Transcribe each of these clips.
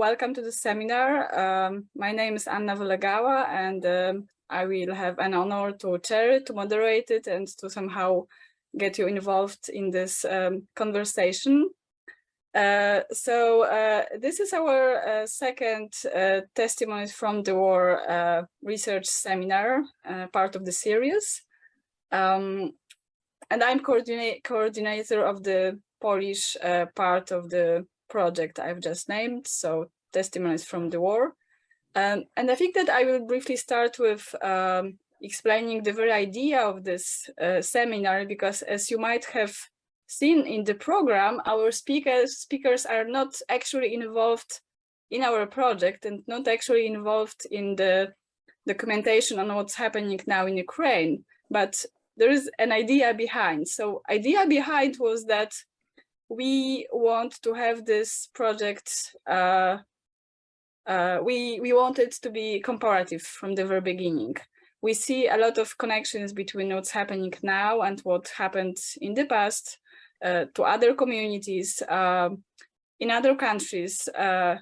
welcome to the seminar. My name is Anna Wylegawa, and I will have an honor to chair it, to moderate it, and to somehow get you involved in this conversation. This is our second Testimonies from the War research seminar, part of the series. And I'm coordinator of the Polish part of the project I've just named, so Testimonies from the War. And I think that I will briefly start with explaining the very idea of this seminar, because as you might have seen in the program, our speakers are not actually involved in our project and not actually involved in the documentation on what's happening now in Ukraine, but there is an idea behind. So idea behind was that we want to have this project, we want it to be comparative from the very beginning. We see a lot of connections between what's happening now and what happened in the past to other communities in other countries in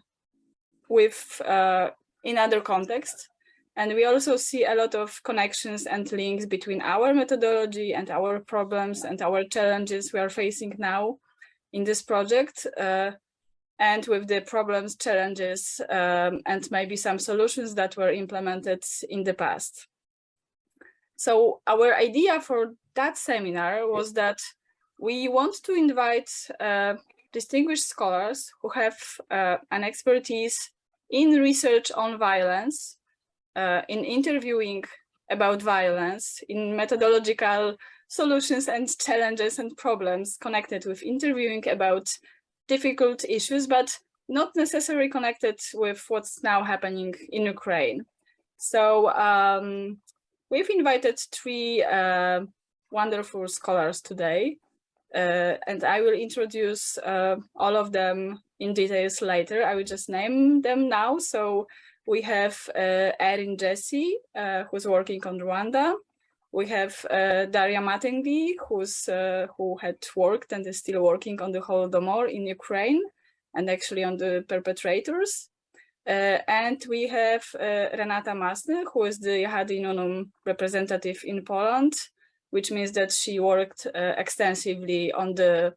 other contexts. And we also see a lot of connections and links between our methodology and our problems and our challenges we are facing now in this project, and with the problems, challenges, and maybe some solutions that were implemented in the past. So our idea for that seminar was that we want to invite distinguished scholars who have an expertise in research on violence, in interviewing about violence, in methodological solutions and challenges and problems connected with interviewing about difficult issues, but not necessarily connected with what's now happening in Ukraine. So we've invited three wonderful scholars today, and I will introduce all of them in details later. I will just name them now. So we have Erin Jesse, who's working on Rwanda. We have Daria Matengly, who had worked and is still working on the Holodomor in Ukraine, and actually on the perpetrators. And we have Renata Masny, who is the Jehady Nunum representative in Poland, which means that she worked extensively on the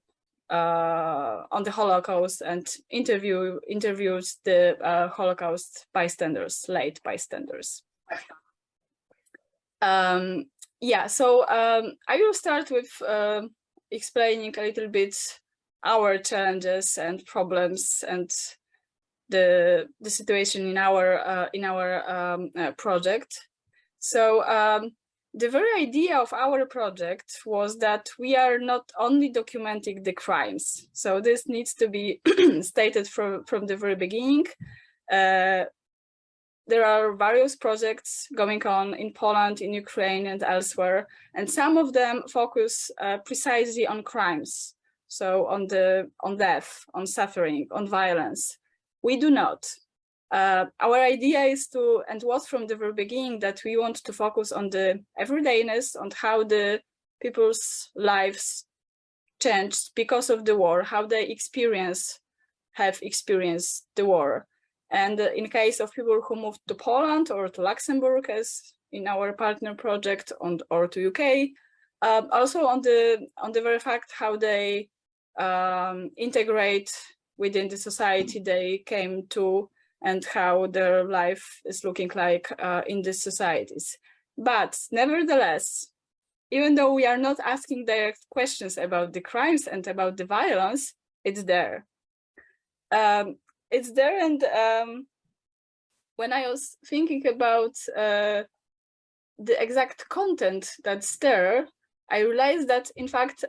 Holocaust and interviews the Holocaust bystanders, late bystanders. I will start with explaining a little bit our challenges and problems and the situation in our project. So the very idea of our project was that we are not only documenting the crimes. So this needs to be stated from the very beginning. There are various projects going on in Poland, in Ukraine, and elsewhere, and some of them focus precisely on crimes, so on death, on suffering, on violence. We do not. Our idea is to, and was from the very beginning, that we want to focus on the everydayness, on how the people's lives changed because of the war, how they have experienced the war. And in case of people who moved to Poland or to Luxembourg, as in our partner project, or to UK, also on the very fact how they integrate within the society they came to, and how their life is looking like in these societies. But nevertheless, even though we are not asking direct questions about the crimes and about the violence, it's there. It's there, and when I was thinking about the exact content that's there, I realized that, in fact,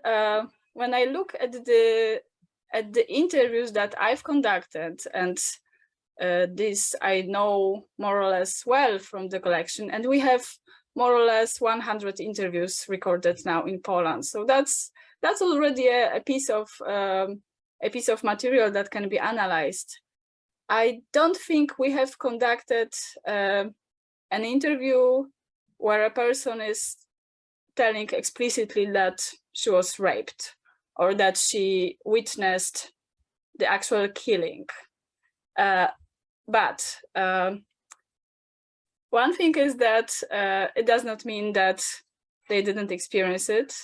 when I look at the interviews that I've conducted, and this I know more or less well from the collection, and we have more or less 100 interviews recorded now in Poland. So that's already a piece of material that can be analyzed. I don't think we have conducted an interview where a person is telling explicitly that she was raped or that she witnessed the actual killing. But one thing is that it does not mean that they didn't experience it.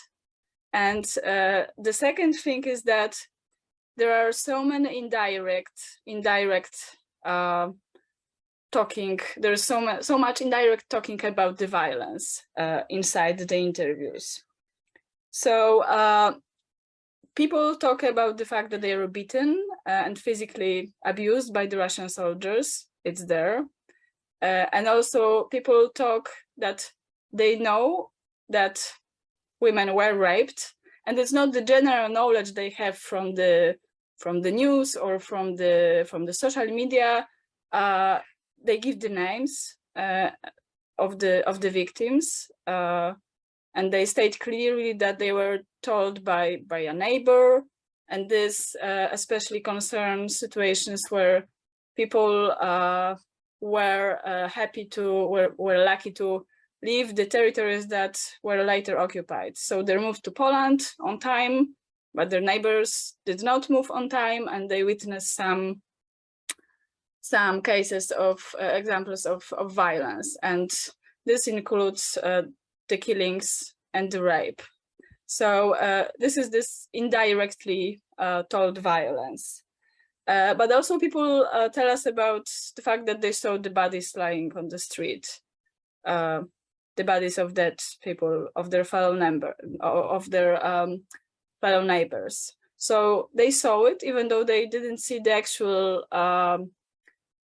And the second thing is that there are so many indirect talking. There's so much indirect talking about the violence inside the interviews. So people talk about the fact that they were beaten and physically abused by the Russian soldiers. It's there. And also people talk that they know that women were raped, and it's not the general knowledge they have from the news or from the social media. They give the names of the victims, and they state clearly that they were told by a neighbor, and this especially concerns situations where people were lucky to leave the territories that were later occupied. So they moved to Poland on time, but their neighbors did not move on time, and they witnessed some cases of examples of violence, and this includes the killings and the rape. So this is this indirectly told violence. But also people tell us about the fact that they saw the bodies lying on the street, the bodies of dead people, of their fellow neighbors. So they saw it, even though they didn't see the actual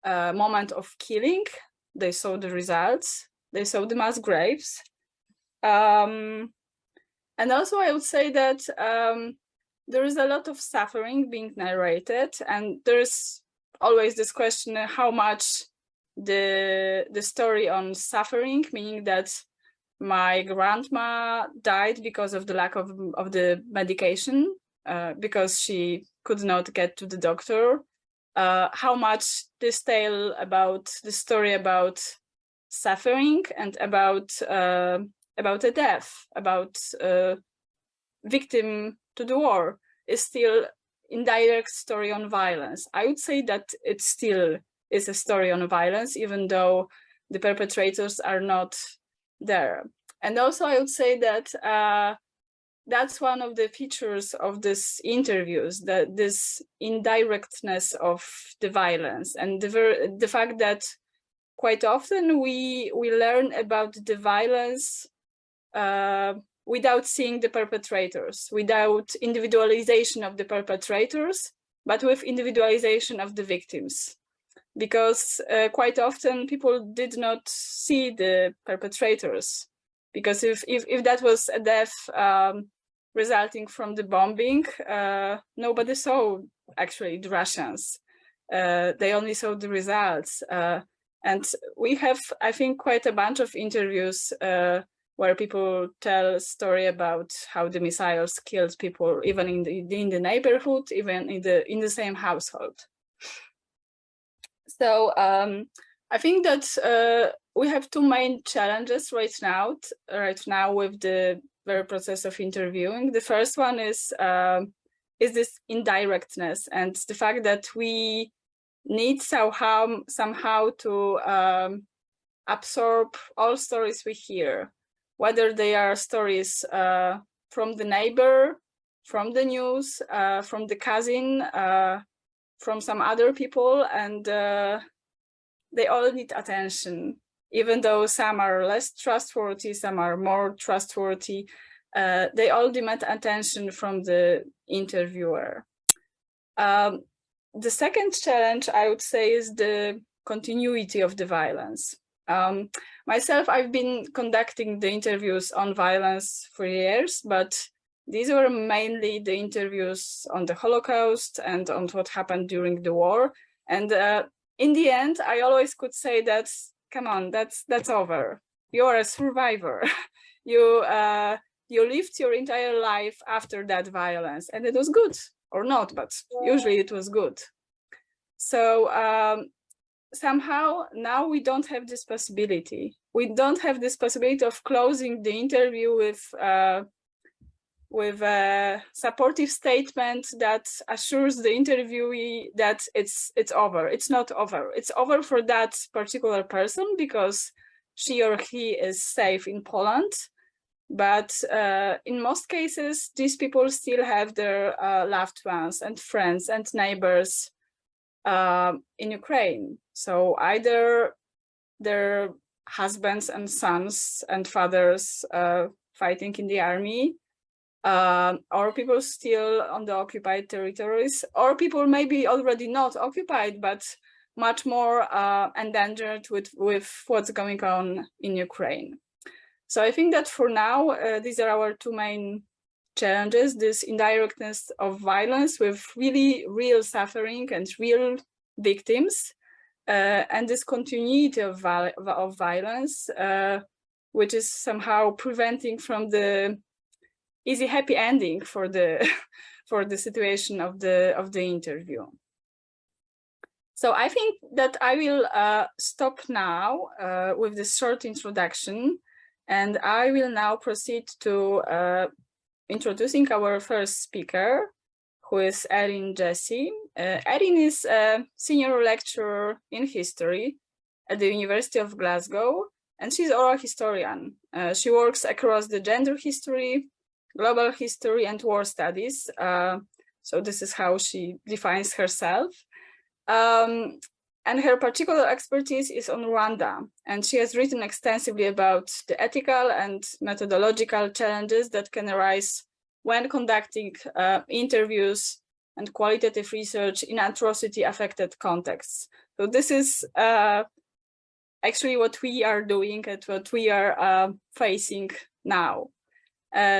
moment of killing. They saw the results. They saw the mass graves. And also I would say that there is a lot of suffering being narrated, and there's always this question how much the story on suffering, meaning that my grandma died because of the lack of the medication, because she could not get to the doctor, how much this tale about the story about suffering and about a death, about victim to the war is still indirect story on violence. I would say that it still is a story on violence, even though the perpetrators are not there. And also I would say that that's one of the features of these interviews, that this indirectness of the violence, and the fact that quite often we learn about the violence without seeing the perpetrators, without individualization of the perpetrators, but with individualization of the victims. Because quite often people did not see the perpetrators. Because if that was a death resulting from the bombing, nobody saw actually the Russians. They only saw the results. And we have, I think, quite a bunch of interviews where people tell a story about how the missiles killed people, even in the neighborhood, even in the same household. So I think that we have two main challenges right now with the very process of interviewing. The first one is this indirectness and the fact that we need somehow to absorb all stories we hear, whether they are stories from the neighbor, from the news, from the cousin, from some other people, and they all need attention, even though some are less trustworthy, some are more trustworthy. They all demand attention from the interviewer. The second challenge, I would say, is the continuity of the violence. Myself, I've been conducting the interviews on violence for years, but these were mainly the interviews on the Holocaust and on what happened during the war. And in the end, I always could say that, come on, that's over. You're a survivor. You lived your entire life after that violence, and it was good, or not, but usually it was good. So somehow now we don't have this possibility. We don't have this possibility of closing the interview with a supportive statement that assures the interviewee that it's over. It's not over. It's over for that particular person because she or he is safe in Poland. But in most cases, these people still have their loved ones and friends and neighbors in Ukraine. So either their husbands and sons and fathers fighting in the army, or people still on the occupied territories, or people maybe already not occupied, but much more endangered with what's going on in Ukraine. So I think that for now, these are our two main challenges: this indirectness of violence with really real suffering and real victims, and this continuity of violence, which is somehow preventing from the easy happy ending for the for the situation of the interview. So I think that I will stop now with this short introduction, and I will now proceed to introducing our first speaker, who is Erin Jesse. Erin is a senior lecturer in history at the University of Glasgow, and she's an oral historian. She works across the gender history, global history, and war studies. So this is how she defines herself. And her particular expertise is on Rwanda, and she has written extensively about the ethical and methodological challenges that can arise when conducting interviews and qualitative research in atrocity-affected contexts. So this is actually what we are doing and what we are facing now.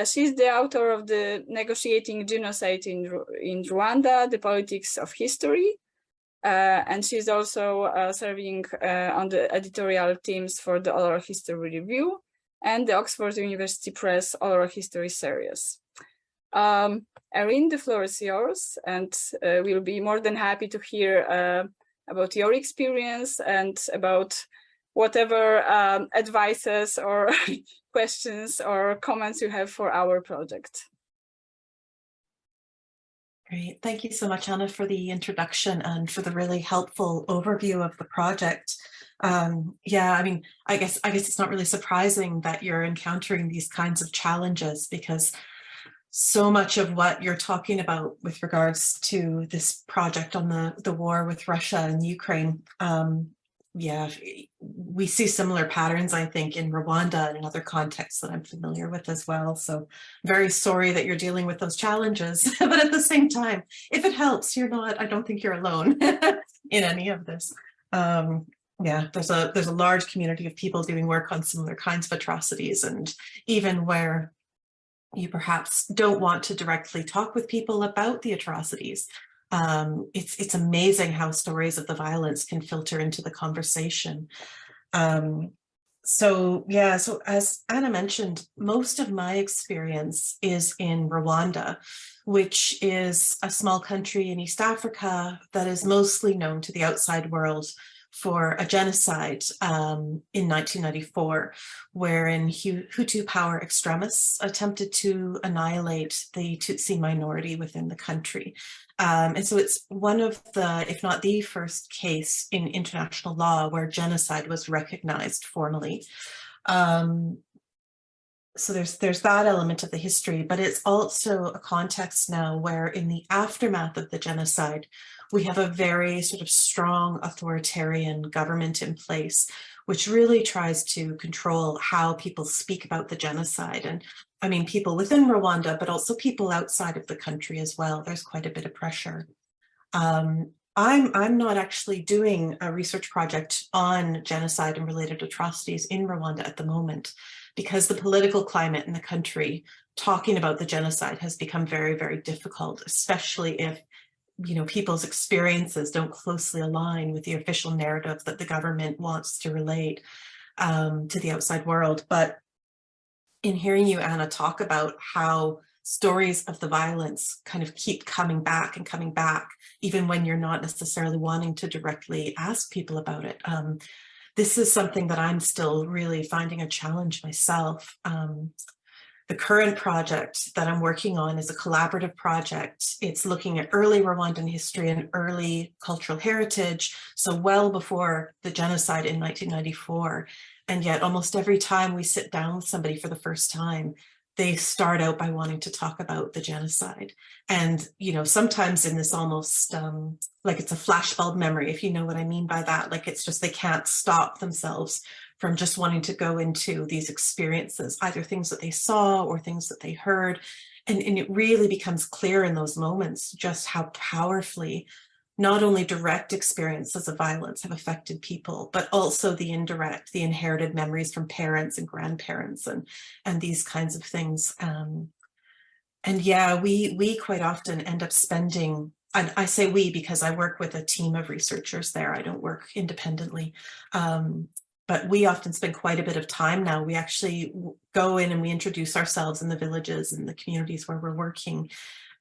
She's the author of the Negotiating Genocide in Rwanda, The Politics of History, and she's also serving on the editorial teams for the Oral History Review and the Oxford University Press Oral History Series. Erin, the floor is yours, and we'll be more than happy to hear about your experience and about whatever advices or questions or comments you have for our project. Great. Thank you so much, Anna, for the introduction and for the really helpful overview of the project. Yeah, I mean, I guess it's not really surprising that you're encountering these kinds of challenges, because so much of what you're talking about with regards to this project on the war with Russia and Ukraine, yeah, we see similar patterns, I think, in Rwanda and in other contexts that I'm familiar with as well. So very sorry that you're dealing with those challenges, but at the same time, if it helps, I don't think you're alone in any of this. Yeah, there's a large community of people doing work on similar kinds of atrocities, and even where you perhaps don't want to directly talk with people about the atrocities, it's amazing how stories of the violence can filter into the conversation. So as Anna mentioned, most of my experience is in Rwanda, which is a small country in East Africa that is mostly known to the outside world for a genocide in 1994, wherein Hutu power extremists attempted to annihilate the Tutsi minority within the country. And so it's one of the, if not the first case in international law where genocide was recognized formally. So there's that element of the history, but it's also a context now where in the aftermath of the genocide, we have a very sort of strong authoritarian government in place, which really tries to control how people speak about the genocide. And I mean, people within Rwanda, but also people outside of the country as well. There's quite a bit of pressure. I'm not actually doing a research project on genocide and related atrocities in Rwanda at the moment, because the political climate in the country talking about the genocide has become very, very difficult, especially if people's experiences don't closely align with the official narrative that the government wants to relate to the outside world. But in hearing you, Anna, talk about how stories of the violence kind of keep coming back and coming back, even when you're not necessarily wanting to directly ask people about it. This is something that I'm still really finding a challenge myself. The current project that I'm working on is a collaborative project. It's looking at early Rwandan history and early cultural heritage, so well before the genocide in 1994. And yet almost every time we sit down with somebody for the first time, they start out by wanting to talk about the genocide. And, you know, sometimes in this almost like it's a flashbulb memory, if you know what I mean by that, like it's just they can't stop themselves from just wanting to go into these experiences, either things that they saw or things that they heard. And it really becomes clear in those moments just how powerfully not only direct experiences of violence have affected people, but also the indirect, the inherited memories from parents and grandparents and these kinds of things. And yeah, we quite often end up spending, and I say we because I work with a team of researchers there. I don't work independently. But we often spend quite a bit of time now. We actually go in and we introduce ourselves in the villages and the communities where we're working.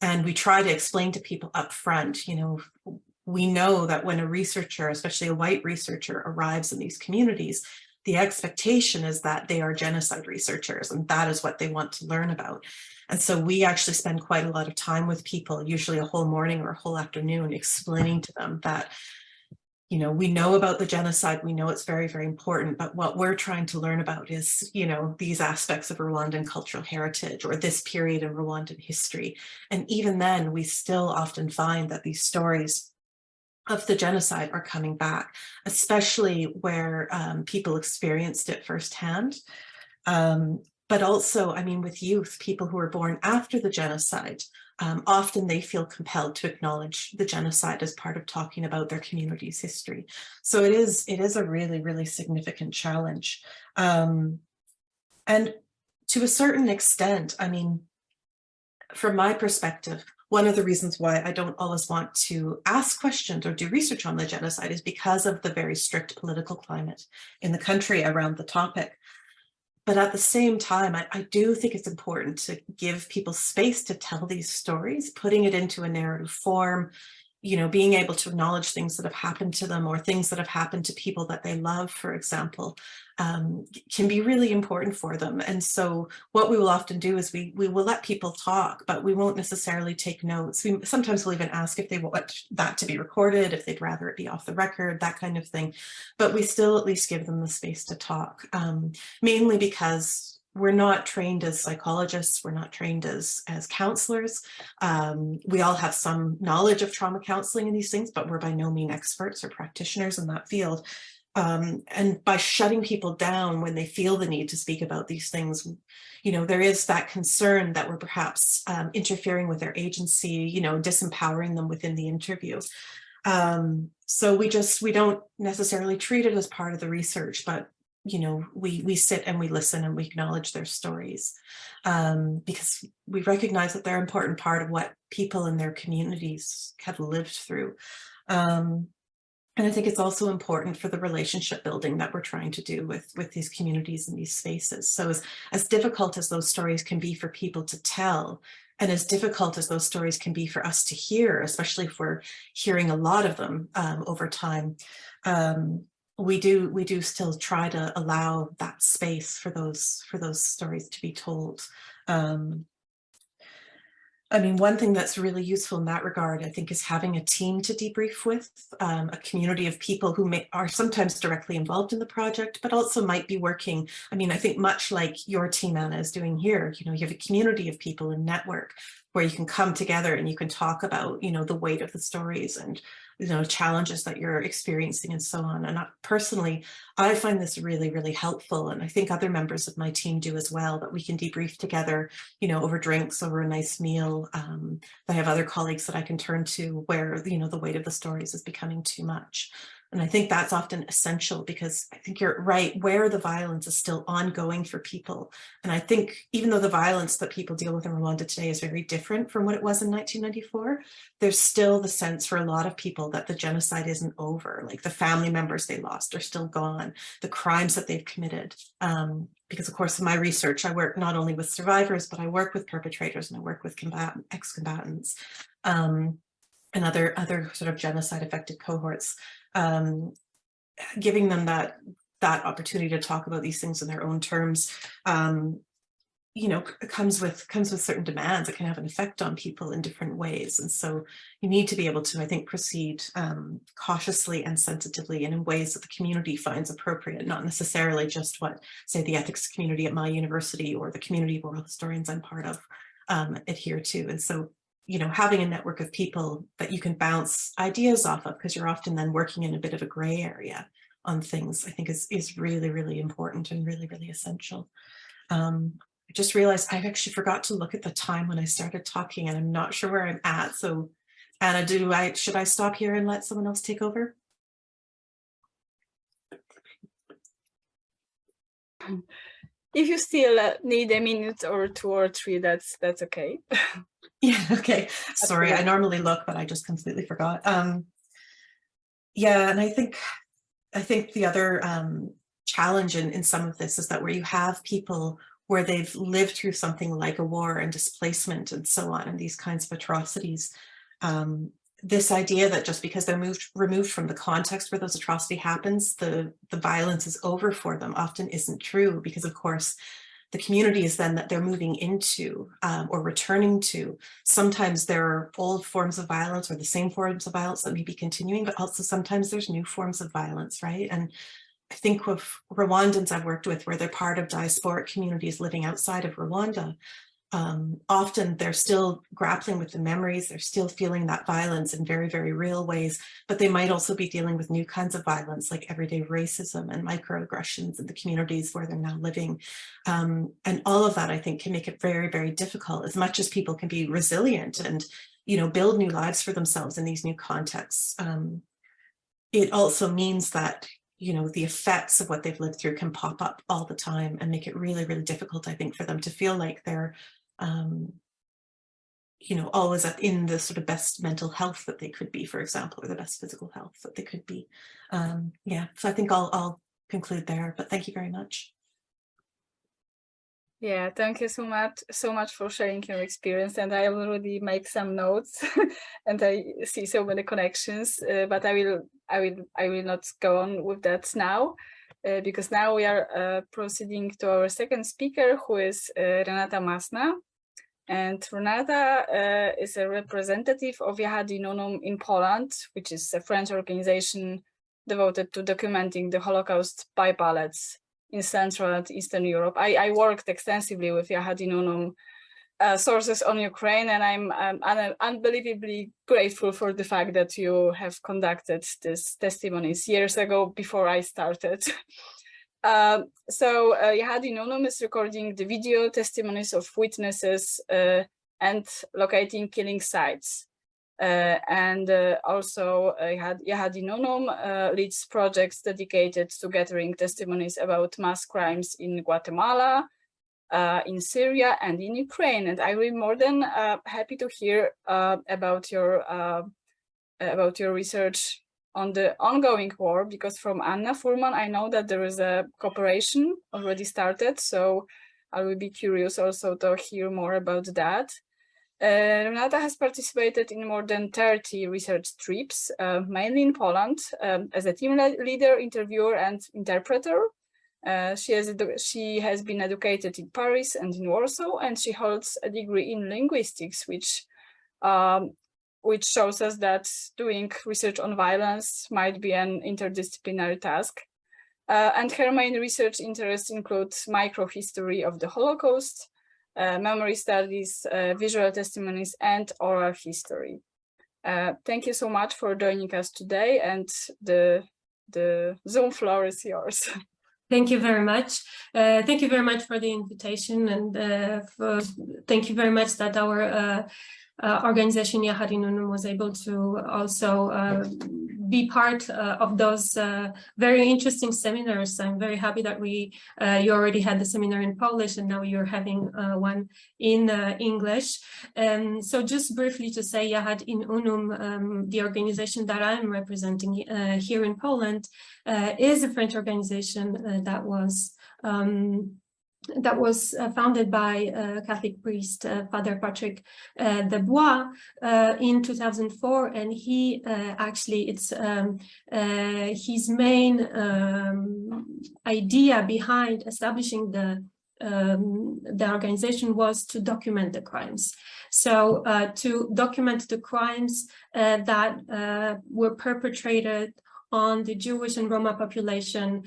And we try to explain to people up front, you know, we know that when a researcher, especially a white researcher, arrives in these communities, the expectation is that they are genocide researchers and that is what they want to learn about. And so we actually spend quite a lot of time with people, usually a whole morning or a whole afternoon, explaining to them that, you know, we know about the genocide, we know it's very, very important, but what we're trying to learn about is, you know, these aspects of Rwandan cultural heritage or this period in Rwandan history. And even then, we still often find that these stories of the genocide are coming back, especially where people experienced it firsthand. But also, I mean, with youth, people who were born after the genocide, often they feel compelled to acknowledge the genocide as part of talking about their community's history. So it is a really, really significant challenge. And to a certain extent, I mean, from my perspective, one of the reasons why I don't always want to ask questions or do research on the genocide is because of the very strict political climate in the country around the topic. But at the same time, I do think it's important to give people space to tell these stories, putting it into a narrative form, you know, being able to acknowledge things that have happened to them or things that have happened to people that they love, for example, can be really important for them. And so what we will often do is we will let people talk, but we won't necessarily take notes. We sometimes will even ask if they want that to be recorded, if they'd rather it be off the record, that kind of thing. But we still at least give them the space to talk, mainly because we're not trained as psychologists, we're not trained as counselors. We all have some knowledge of trauma counseling and these things, but we're by no means experts or practitioners in that field. And by shutting people down when they feel the need to speak about these things, you know, there is that concern that we're perhaps interfering with their agency, you know, disempowering them within the interview. So we don't necessarily treat it as part of the research, but you know, we sit and we listen and we acknowledge their stories, because we recognize that they're an important part of what people in their communities have lived through. And I think it's also important for the relationship building that we're trying to do with these communities and these spaces. So as difficult as those stories can be for people to tell, and as difficult as those stories can be for us to hear, especially if we're hearing a lot of them over time, we do still try to allow that space for those stories to be told. I mean, one thing that's really useful in that regard, I think, is having a team to debrief with, a community of people who are sometimes directly involved in the project, but also might be working. I mean, I think much like your team, Anna, is doing here, you know, you have a community of people in network where you can come together and you can talk about, you know, the weight of the stories and, you know, challenges that you're experiencing and so on. And personally, I find this really, really helpful. And I think other members of my team do as well, that we can debrief together, you know, over drinks, over a nice meal. I have other colleagues that I can turn to where, you know, the weight of the stories is becoming too much. And I think that's often essential, because I think you're right, where the violence is still ongoing for people. And I think even though the violence that people deal with in Rwanda today is very different from what it was in 1994, there's still the sense for a lot of people that the genocide isn't over. Like the family members they lost are still gone, the crimes that they've committed. Because of course in my research, I work not only with survivors, but I work with perpetrators and I work with ex-combatants. And other sort of genocide affected cohorts, giving them that opportunity to talk about these things in their own terms, comes with certain demands. It can have an effect on people in different ways. And so you need to be able to, I think, proceed cautiously and sensitively and in ways that the community finds appropriate, not necessarily just what, say, the ethics community at my university or the community of oral historians I'm part of adhere to. And so, having a network of people that you can bounce ideas off of, because you're often then working in a bit of a gray area on things, I think is really, really important and really, really essential. I just realized I actually forgot to look at the time when I started talking, and I'm not sure where I'm at. So, Anna, should I stop here and let someone else take over? If you still need a minute or 2 or 3, that's okay. Yeah, okay. Sorry, I normally look, but I just completely forgot. Yeah, and I think the other challenge in some of this is that where you have people where they've lived through something like a war and displacement and so on, and these kinds of atrocities, this idea that just because they're removed from the context where those atrocity happens, the violence is over for them often isn't true, because of course the communities then that they're moving into or returning to, sometimes there are old forms of violence or the same forms of violence that may be continuing, but also sometimes there's new forms of violence, right? And I think with Rwandans I've worked with where they're part of diasporic communities living outside of Rwanda, often they're still grappling with the memories, they're still feeling that violence in very, very real ways, but they might also be dealing with new kinds of violence like everyday racism and microaggressions in the communities where they're now living. And all of that, I think, can make it very, very difficult, as much as people can be resilient and, build new lives for themselves in these new contexts. It also means that the effects of what they've lived through can pop up all the time and make it really, really difficult, I think, for them to feel like they're, always in the sort of best mental health that they could be, for example, or the best physical health that they could be. Yeah, so I think I'll conclude there, but thank you very much. Yeah, thank you so much for sharing your experience. And I already make some notes, and I see so many connections. But I will not go on with that now, because now we are proceeding to our second speaker, who is Renata Masna. And Renata is a representative of Jehadi Nonum in Poland, which is a French organization devoted to documenting the Holocaust by ballots in Central and Eastern Europe. I worked extensively with Jehadi Nonum sources on Ukraine, and I'm unbelievably grateful for the fact that you have conducted these testimonies years ago before I started. So Jehadi Nonum is recording the video testimonies of witnesses and locating killing sites. And also Jehadi Nonum leads projects dedicated to gathering testimonies about mass crimes in Guatemala, in Syria, and in Ukraine. And I will be more than happy to hear about your research on the ongoing war, because from Anna Furman, I know that there is a cooperation already started. So I will be curious also to hear more about that. Renata has participated in more than 30 research trips, mainly in Poland, as a team leader, interviewer, and interpreter. She has been educated in Paris and in Warsaw, and she holds a degree in linguistics, which shows us that doing research on violence might be an interdisciplinary task. And her main research interests include microhistory of the Holocaust, memory studies, visual testimonies, and oral history. Thank you so much for joining us today, and the Zoom floor is yours. Thank you very much. Thank you very much for the invitation, and thank you very much that our organization Jehadi Nonum was able to also be part of those very interesting seminars. I'm very happy that you already had the seminar in Polish, and now you're having one in English. So just briefly to say, Jehadi Nonum, the organization that I'm representing here in Poland, is a French organization that was founded by Catholic priest Father Patrick Debois in 2004, and he actually his main idea behind establishing the the organization was to document the crimes. So to document the crimes that were perpetrated on the Jewish and Roma population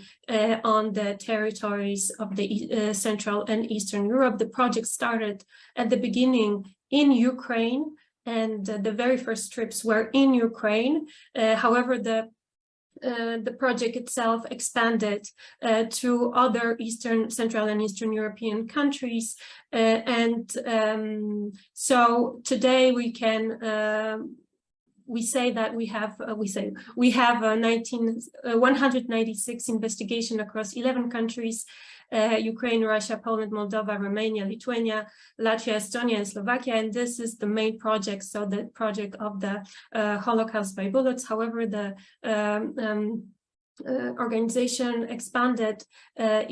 on the territories of the Central and Eastern Europe. The project started at the beginning in Ukraine, and the very first trips were in Ukraine. However, the project itself expanded to other Central and Eastern European countries. So today we can we say that we have 196 investigations across 11 countries: Ukraine, Russia, Poland, Moldova, Romania, Lithuania, Latvia, Estonia, and Slovakia. And this is the main project, so the project of the Holocaust by bullets. However, the organization expanded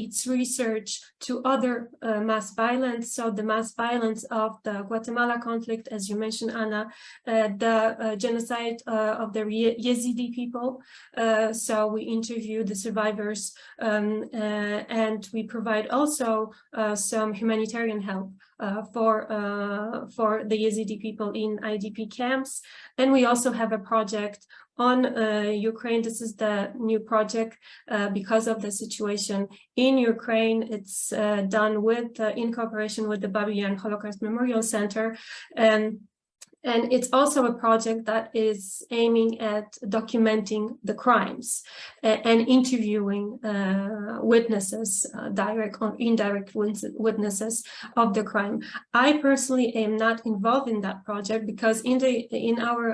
its research to other mass violence. So the mass violence of the Guatemala conflict, as you mentioned, Anna, the genocide of the Yazidi people. So we interview the survivors, and we provide also some humanitarian help for the Yazidi people in IDP camps. And we also have a project on Ukraine. This is the new project because of the situation in Ukraine. It's done with in cooperation with the Babi Yar Holocaust Memorial Center. And it's also a project that is aiming at documenting the crimes and interviewing witnesses, direct or indirect witnesses of the crime. I personally am not involved in that project because in our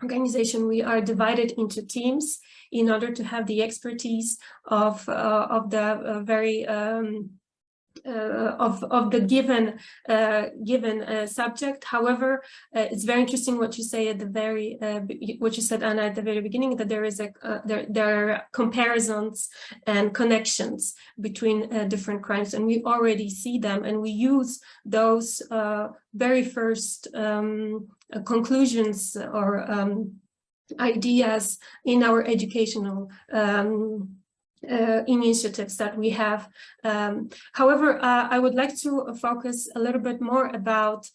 organization, we are divided into teams in order to have the expertise of the very of the given subject. However, it's very interesting what you say at the very what you said, Anna, at the very beginning, that there is there are comparisons and connections between different crimes, and we already see them, and we use those very first conclusions or ideas in our educational initiatives that we have. However, I would like to focus a little bit more about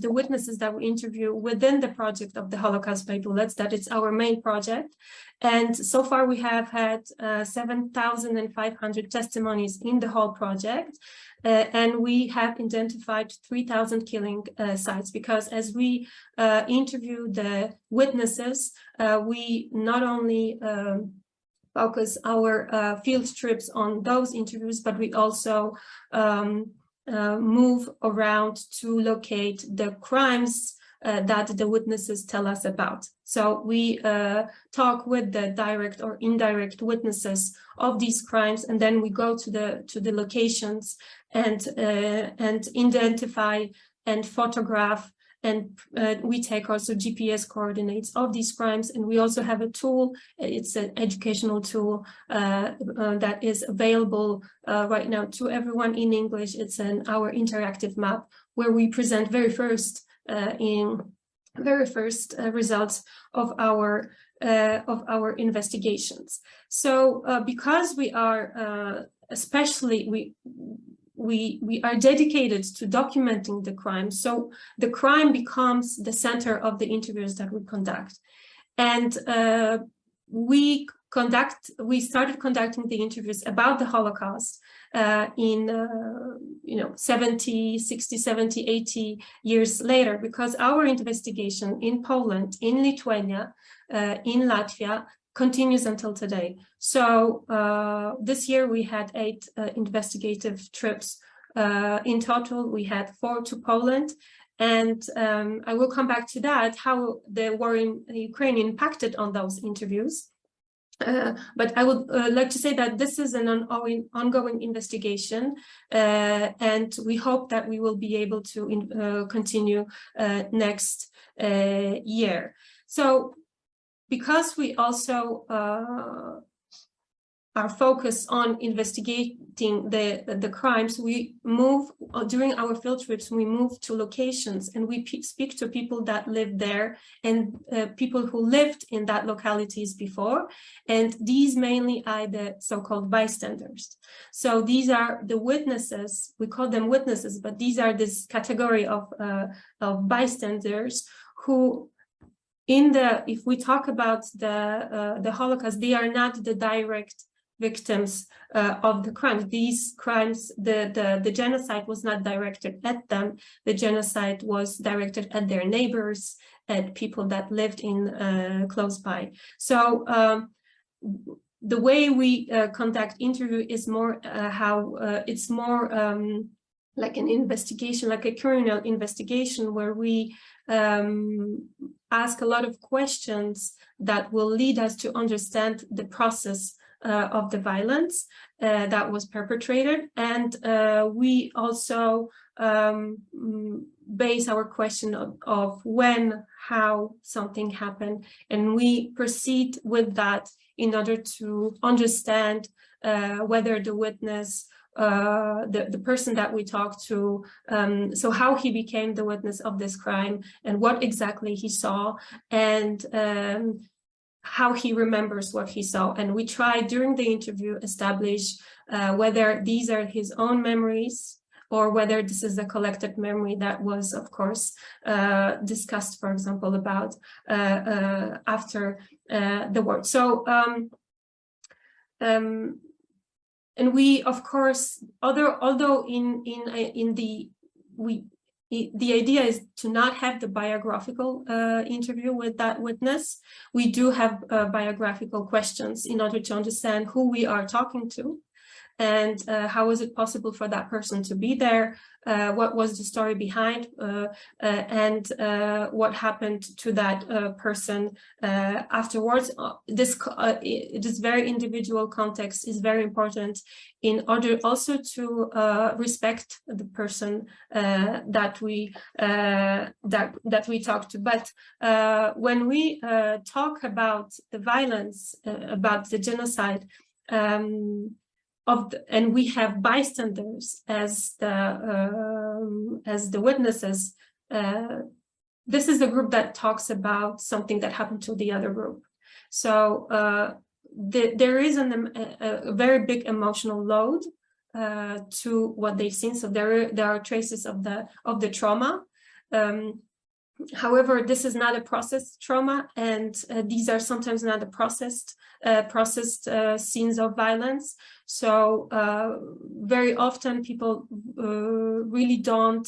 the witnesses that we interview within the project of the Holocaust by Bullets. That is our main project. And so far we have had 7,500 testimonies in the whole project. And we have identified 3,000 killing sites, because as we interview the witnesses, we not only focus our field trips on those interviews, but we also move around to locate the crimes that the witnesses tell us about. So we talk with the direct or indirect witnesses of these crimes, and then we go to the locations and identify and photograph, and we take also GPS coordinates of these crimes. And we also have a tool. It's an educational tool that is available right now to everyone in English. It's our interactive map, where we present very first results of our investigations. So because we are especially we are dedicated to documenting the crime, so the crime becomes the center of the interviews that we conduct. And we started conducting the interviews about the Holocaust in 60, 70, 80 years later, because our investigation in Poland, in Lithuania, in Latvia continues until today. So this year we had 8 investigative trips. In total, we had 4 to Poland. And I will come back to that, how the war in Ukraine impacted on those interviews. But I would like to say that this is an ongoing investigation, and we hope that we will be able to continue next year. So because we also our focus on investigating the crimes, we move, during our field trips, we move to locations and we speak to people that live there and people who lived in that localities before. And these mainly are the so-called bystanders. So these are the witnesses, we call them witnesses, but these are this category of bystanders who, if we talk about the Holocaust, they are not the direct victims of the crimes. These crimes, the genocide was not directed at them. The genocide was directed at their neighbors, at people that lived in close by. So the way we conduct interview is more it's more like an investigation, like a criminal investigation, where we ask a lot of questions that will lead us to understand the process of the violence that was perpetrated. And we also base our question of when, how something happened. And we proceed with that in order to understand whether the witness, the person that we talked to, so how he became the witness of this crime and what exactly he saw, and how he remembers what he saw. And we try during the interview establish whether these are his own memories or whether this is a collected memory that was, of course, discussed, for example, about after the war. So, and we, of course, although the idea is to not have the biographical interview with that witness, we do have biographical questions in order to understand who we are talking to, and how is it possible for that person to be there, what was the story behind, and what happened to that person afterwards. This very individual context is very important in order also to respect the person that we talk to. But when we talk about the violence, about the genocide, and we have bystanders as the witnesses, this is the group that talks about something that happened to the other group. So there is a very big emotional load to what they've seen. So there are traces of the trauma. However, this is not a processed trauma, and these are sometimes not the processed scenes of violence. So very often people really don't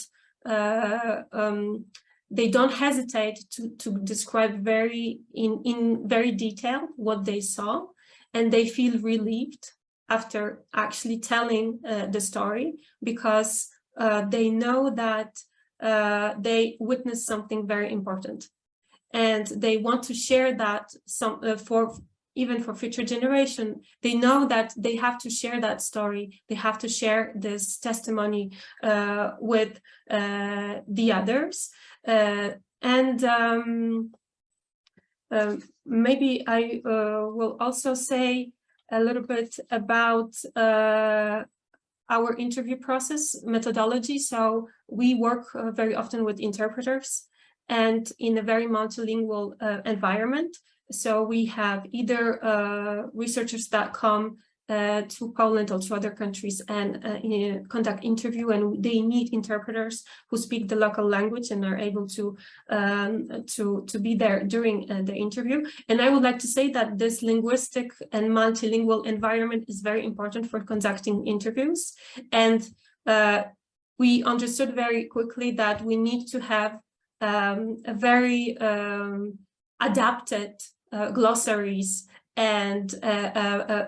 they don't hesitate to describe in very detail what they saw, and they feel relieved after actually telling the story, because they know that they witnessed something very important, and they want to share that even for future generation. They know that they have to share that story. They have to share this testimony with the others. Maybe I will also say a little bit about our interview process methodology. So we work very often with interpreters and in a very multilingual environment. So we have either researchers that come to Poland or to other countries and conduct interview, and they need interpreters who speak the local language and are able to be there during the interview. And I would like to say that this linguistic and multilingual environment is very important for conducting interviews. And we understood very quickly that we need to have a very adapted glossaries, and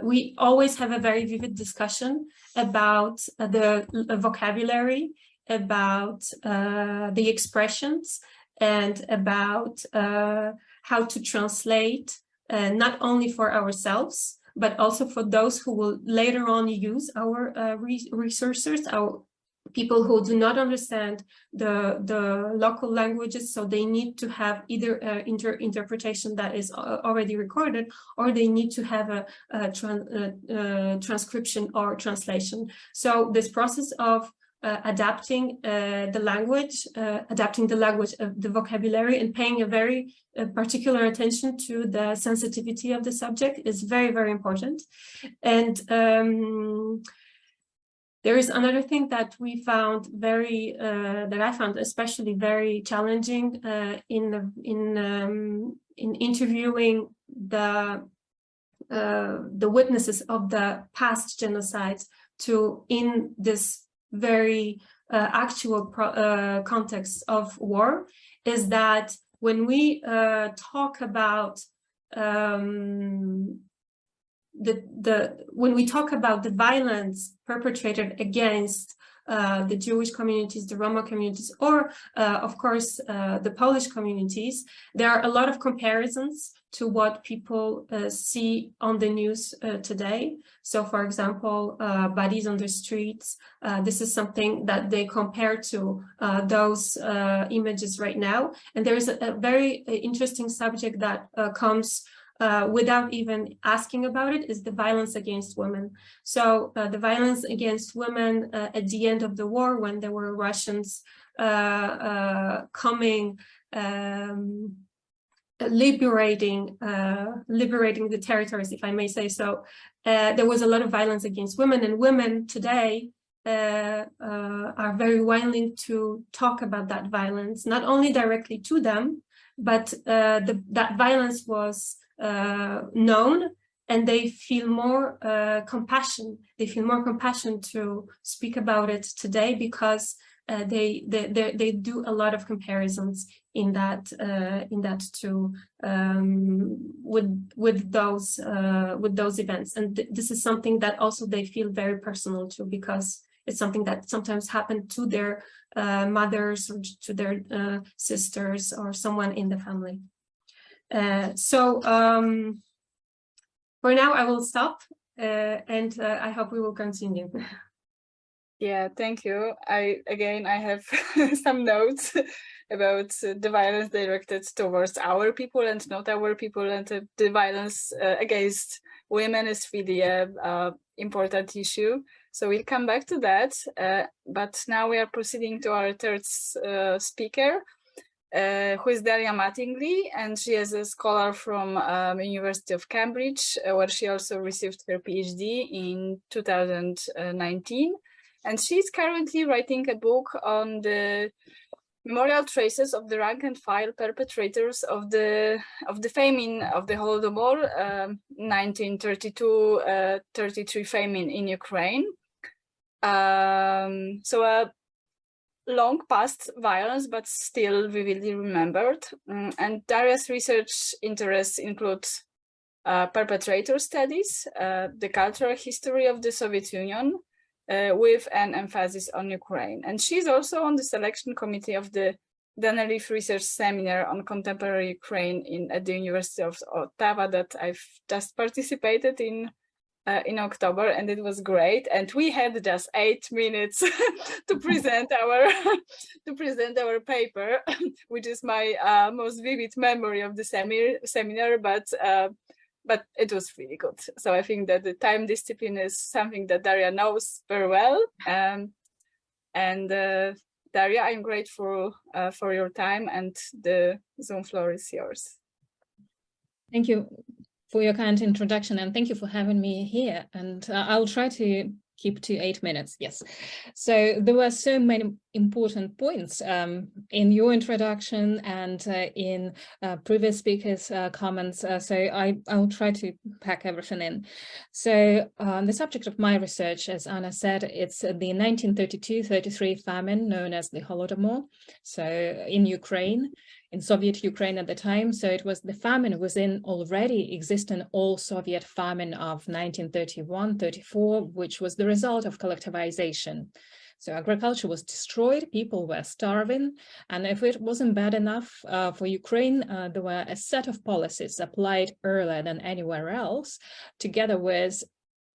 we always have a very vivid discussion about the vocabulary, about the expressions, and about how to translate, not only for ourselves, but also for those who will later on use our resources, people who do not understand the local languages, so they need to have either interpretation that is already recorded, or they need to have a transcription or translation. So this process of adapting the language of the vocabulary, and paying a very particular attention to the sensitivity of the subject is very, very important. And there is another thing that we found that I found especially very challenging in interviewing the witnesses of the past genocides in this very actual context of war, is that when we talk about when we talk about the violence perpetrated against the Jewish communities, the Roma communities, or of course the Polish communities, there are a lot of comparisons to what people see on the news today. So, for example, bodies on the streets, this is something that they compare to those images right now. And there is a very interesting subject that comes without even asking about it, is the violence against women. So the violence against women at the end of the war, when there were Russians coming, liberating the territories, if I may say so, there was a lot of violence against women, and women today are very willing to talk about that violence, not only directly to them, but that violence was known, and they feel more compassion. They feel more compassion to speak about it today, because they do a lot of comparisons in that too, with those events. And this is something that also they feel very personal to, because it's something that sometimes happened to their mothers, or to their sisters, or someone in the family. So for now I will stop, and I hope we will continue. Yeah, thank you. I have some notes about the violence directed towards our people and not our people, and the violence against women is really a important issue. So we'll come back to that. But now we are proceeding to our third speaker, who is Daria Mattingly, and she is a scholar from University of Cambridge, where she also received her PhD in 2019. And she's currently writing a book on the memorial traces of the rank and file perpetrators of the famine of the Holodomor, 1932-33 famine in Ukraine. So a long past violence, but still vividly remembered. And Daria's research interests include perpetrator studies, the cultural history of the Soviet Union, with an emphasis on Ukraine. And she's also on the selection committee of the Daneliev Research Seminar on Contemporary Ukraine at the University of Ottawa that I've just participated in October, and it was great. And we had just 8 minutes to present our paper, which is my most vivid memory of the seminar. But it was really good. So I think that the time discipline is something that Daria knows very well. And Daria, I'm grateful for your time, and the Zoom floor is yours. Thank you for your kind introduction, and thank you for having me here. And I'll try to keep to 8 minutes. Yes. So there were so many important points in your introduction and in previous speakers' comments. So I'll try to pack everything in. So the subject of my research, as Anna said, it's the 1932-33 famine known as the Holodomor. So in Ukraine, in Soviet Ukraine at the time. So it was the famine within already existing all-Soviet famine of 1931-34, which was the result of collectivization. So agriculture was destroyed, people were starving, and if it wasn't bad enough for Ukraine, there were a set of policies applied earlier than anywhere else, together with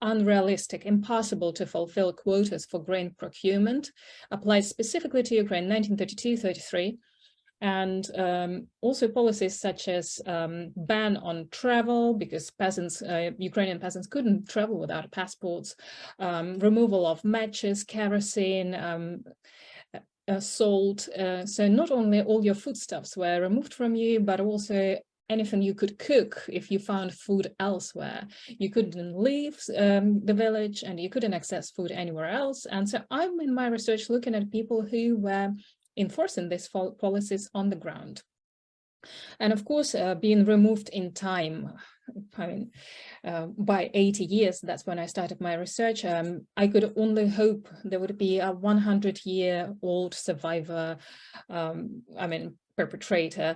unrealistic, impossible to fulfill quotas for grain procurement, applied specifically to Ukraine, 1932-33. And also policies such as ban on travel, because peasants, Ukrainian peasants couldn't travel without passports, removal of matches, kerosene, salt. So not only all your foodstuffs were removed from you, but also anything you could cook if you found food elsewhere. You couldn't leave the village and you couldn't access food anywhere else. And so I'm in my research looking at people who were enforcing these policies on the ground. And of course, being removed in time, I mean, by 80 years, that's when I started my research. I could only hope there would be a 100-year-old survivor, perpetrator.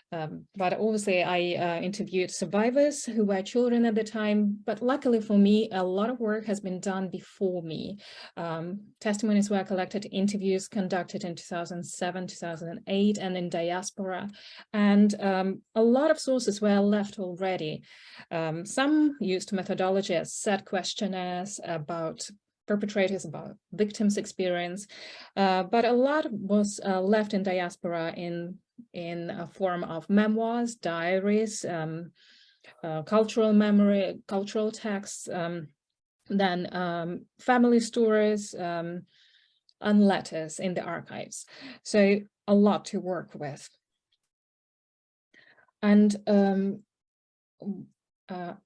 But obviously I interviewed survivors who were children at the time, but luckily for me, a lot of work has been done before me. Testimonies were collected, interviews conducted in 2007, 2008, and in diaspora. And a lot of sources were left already. Some used methodology as set questionnaires about perpetrators, about victims' experience, but a lot was left in diaspora in a form of memoirs, diaries, cultural memory, cultural texts, then family stories, and letters in the archives. So a lot to work with. And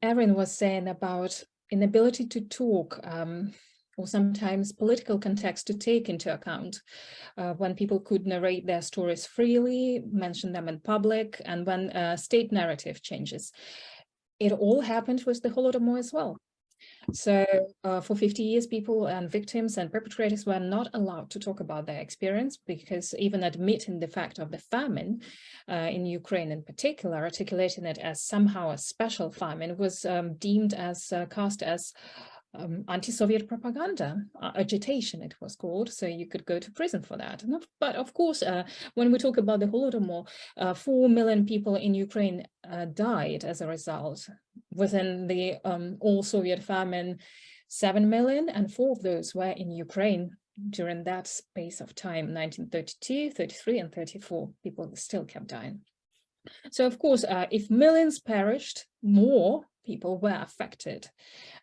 Erin was saying about inability to talk, or sometimes political context to take into account when people could narrate their stories freely, mention them in public, and when state narrative changes. It all happened with the Holodomor as well. So for 50 years, people and victims and perpetrators were not allowed to talk about their experience, because even admitting the fact of the famine in Ukraine in particular, articulating it as somehow a special famine, was deemed as cast as anti-Soviet propaganda, agitation it was called, so you could go to prison for that. But of course, when we talk about the Holodomor, 4 million people in Ukraine died as a result. Within the all-Soviet famine, 7 million, and 4 of those were in Ukraine during that space of time, 1932, 33, and 34. People still kept dying. So of course, if millions perished, more people were affected.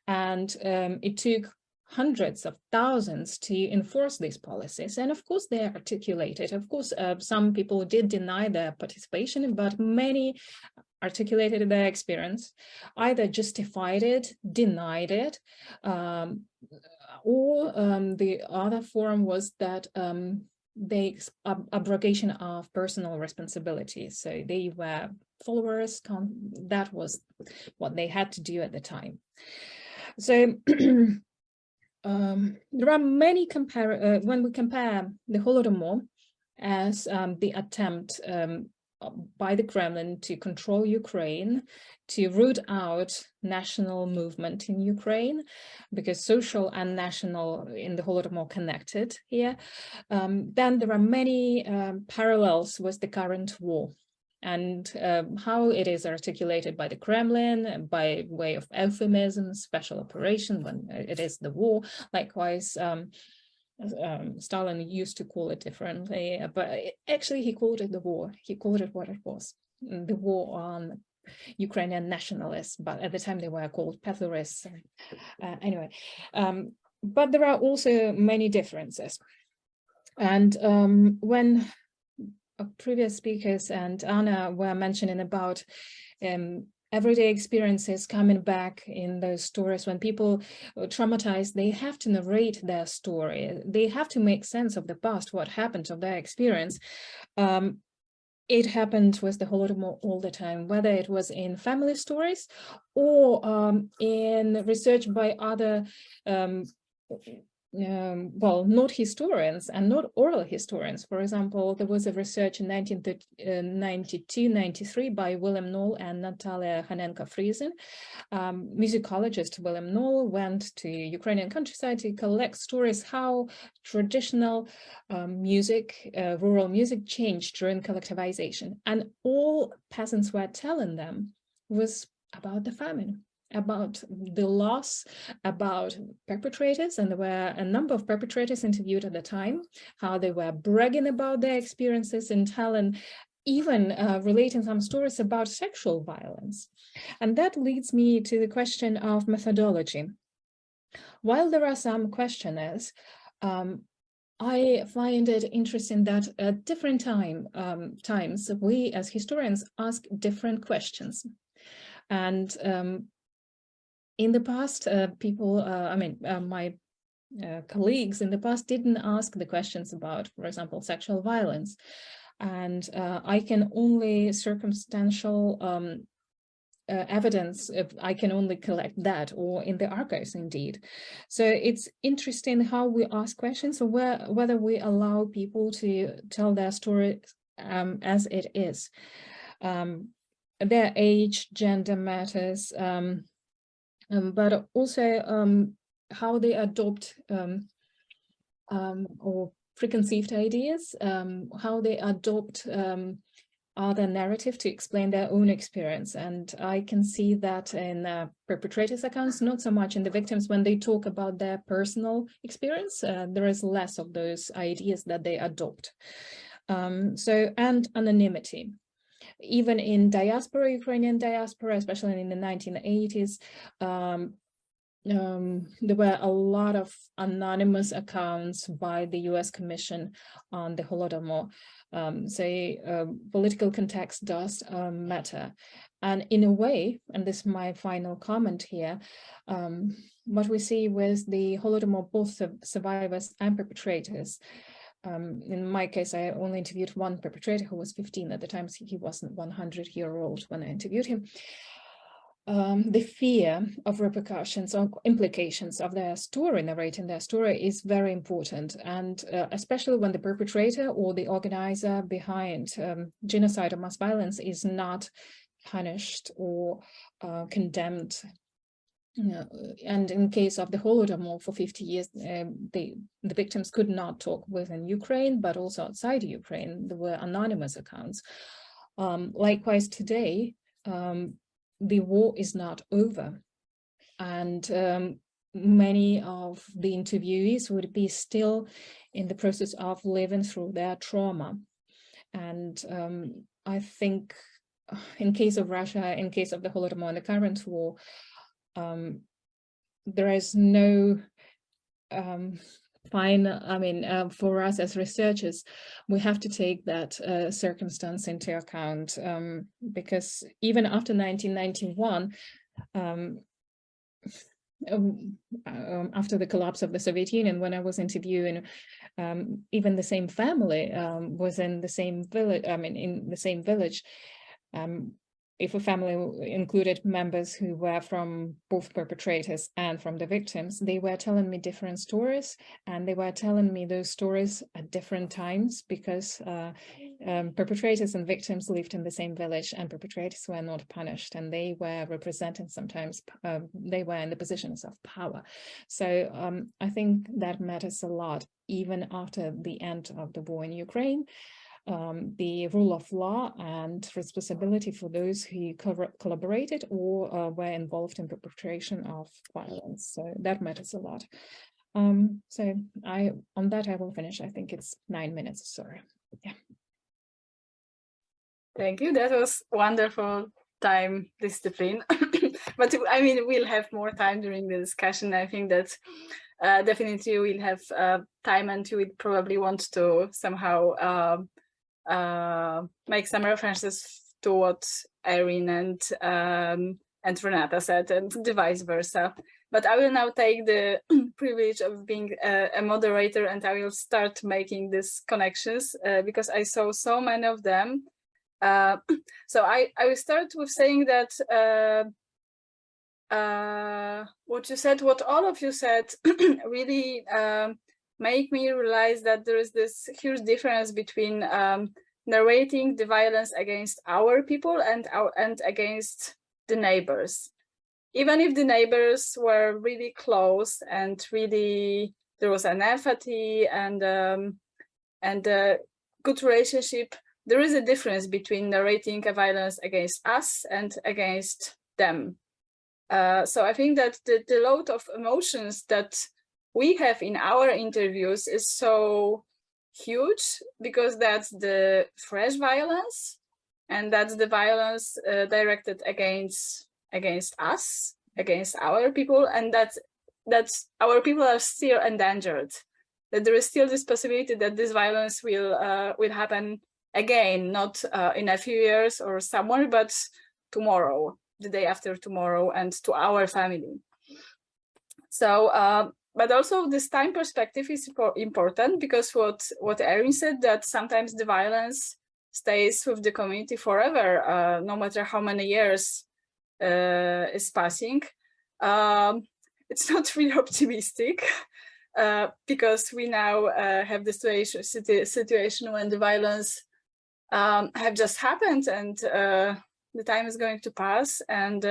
And it took hundreds of thousands to enforce these policies. And of course, they are articulated. Of course, some people did deny their participation, but many articulated their experience, either justified it, denied it, or the other form was that the abrogation of personal responsibility. So they were followers, that was what they had to do at the time. So there are many when we compare the Holodomor as the attempt by the Kremlin to control Ukraine, to root out national movement in Ukraine, because social and national in the Holodomor connected here. Then there are many parallels with the current war, and how it is articulated by the Kremlin by way of euphemism, special operation, when it is the war. Likewise, Stalin used to call it differently, but actually he called it the war. He called it what it was, the war on Ukrainian nationalists, but at the time they were called Petlurists. Anyway, but there are also many differences. And when previous speakers and Anna were mentioning about everyday experiences coming back in those stories, when people are traumatized, they have to narrate their story. They have to make sense of the past, what happened of their experience. It happened with the Holodomor all the time, whether it was in family stories or in research by other well, not historians and not oral historians. For example, there was a research in 1992-93 by William Knoll and Natalia Hanenko-Friesen. Musicologist William Knoll went to Ukrainian countryside to collect stories how traditional music, rural music changed during collectivization. And all peasants were telling them was about the famine. about the loss, about perpetrators, and there were a number of perpetrators interviewed at the time, how they were bragging about their experiences and telling, even relating some stories about sexual violence. And that leads me to the question of methodology. While there are some questionnaires, I find it interesting that at different times, we as historians ask different questions. And in the past, people, my colleagues in the past didn't ask the questions about, for example, sexual violence. And I can only circumstantial evidence, I can only collect that, or in the archives indeed. So it's interesting how we ask questions, or whether we allow people to tell their story as it is. Their age, gender matters, but also how they adopt or preconceived ideas, how they adopt other narrative to explain their own experience. And I can see that in perpetrators' accounts, not so much in the victims. When they talk about their personal experience, there is less of those ideas that they adopt. And anonymity. Even in diaspora, Ukrainian diaspora, especially in the 1980s, there were a lot of anonymous accounts by the US Commission on the Holodomor. Political context does matter. And in a way, and this is my final comment here, what we see with the Holodomor, both survivors and perpetrators. In my case, I only interviewed one perpetrator who was 15 at the time, so he wasn't 100-year-old when I interviewed him. The fear of repercussions or implications of their story, narrating their story, is very important. And especially when the perpetrator or the organizer behind genocide or mass violence is not punished or condemned. And in case of the Holodomor, for 50 years, the victims could not talk within Ukraine, but also outside Ukraine. There were anonymous accounts. Likewise, today, the war is not over, and many of the interviewees would be still in the process of living through their trauma. And I think in case of Russia, in case of the Holodomor and the current war, there is no for us as researchers, we have to take that circumstance into account, because even after 1991, after the collapse of the Soviet Union, when I was interviewing, even the same family was in the same village, in the same village. If a family included members who were from both perpetrators and from the victims, they were telling me different stories, and they were telling me those stories at different times, because perpetrators and victims lived in the same village, and perpetrators were not punished, and they were representing, sometimes they were in the positions of power. So I think that matters a lot, even after the end of the war in Ukraine. The rule of law and responsibility for those who collaborated or were involved in perpetration of violence. So that matters a lot. On that I will finish. I think it's 9 minutes, sorry. Yeah. Thank you. That was wonderful time discipline. But I mean, we'll have more time during the discussion. I think that definitely we'll have time, and you would probably want to somehow make some references to what Erin and Renata said, and the vice versa. But I will now take the privilege of being a moderator, and I will start making these connections because I saw so many of them. So I will start with saying that what you said, what all of you said, really make me realize that there is this huge difference between narrating the violence against our people and against the neighbors. Even if the neighbors were really close and really there was an empathy and a good relationship, there is a difference between narrating a violence against us and against them. So I think that the load of emotions that we have in our interviews is so huge, because that's the fresh violence, and that's the violence directed against us, against our people, and that's our people are still endangered. That there is still this possibility that this violence will happen again, not in a few years or somewhere, but tomorrow, the day after tomorrow, and to our family. So, but also this time perspective is important, because what Erin said, that sometimes the violence stays with the community forever, no matter how many years is passing. It's not really optimistic, because we now have the situation when the violence have just happened, and the time is going to pass, and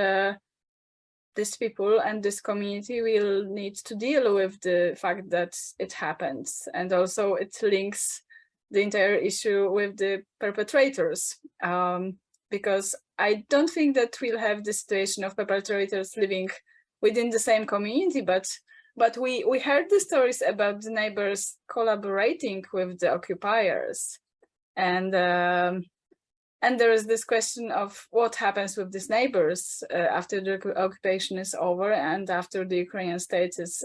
these people and this community will need to deal with the fact that it happens. And also it links the entire issue with the perpetrators, because I don't think that we'll have the situation of perpetrators living within the same community, but we heard the stories about the neighbors collaborating with the occupiers, and there is this question of what happens with these neighbors after the occupation is over, and after the Ukrainian state is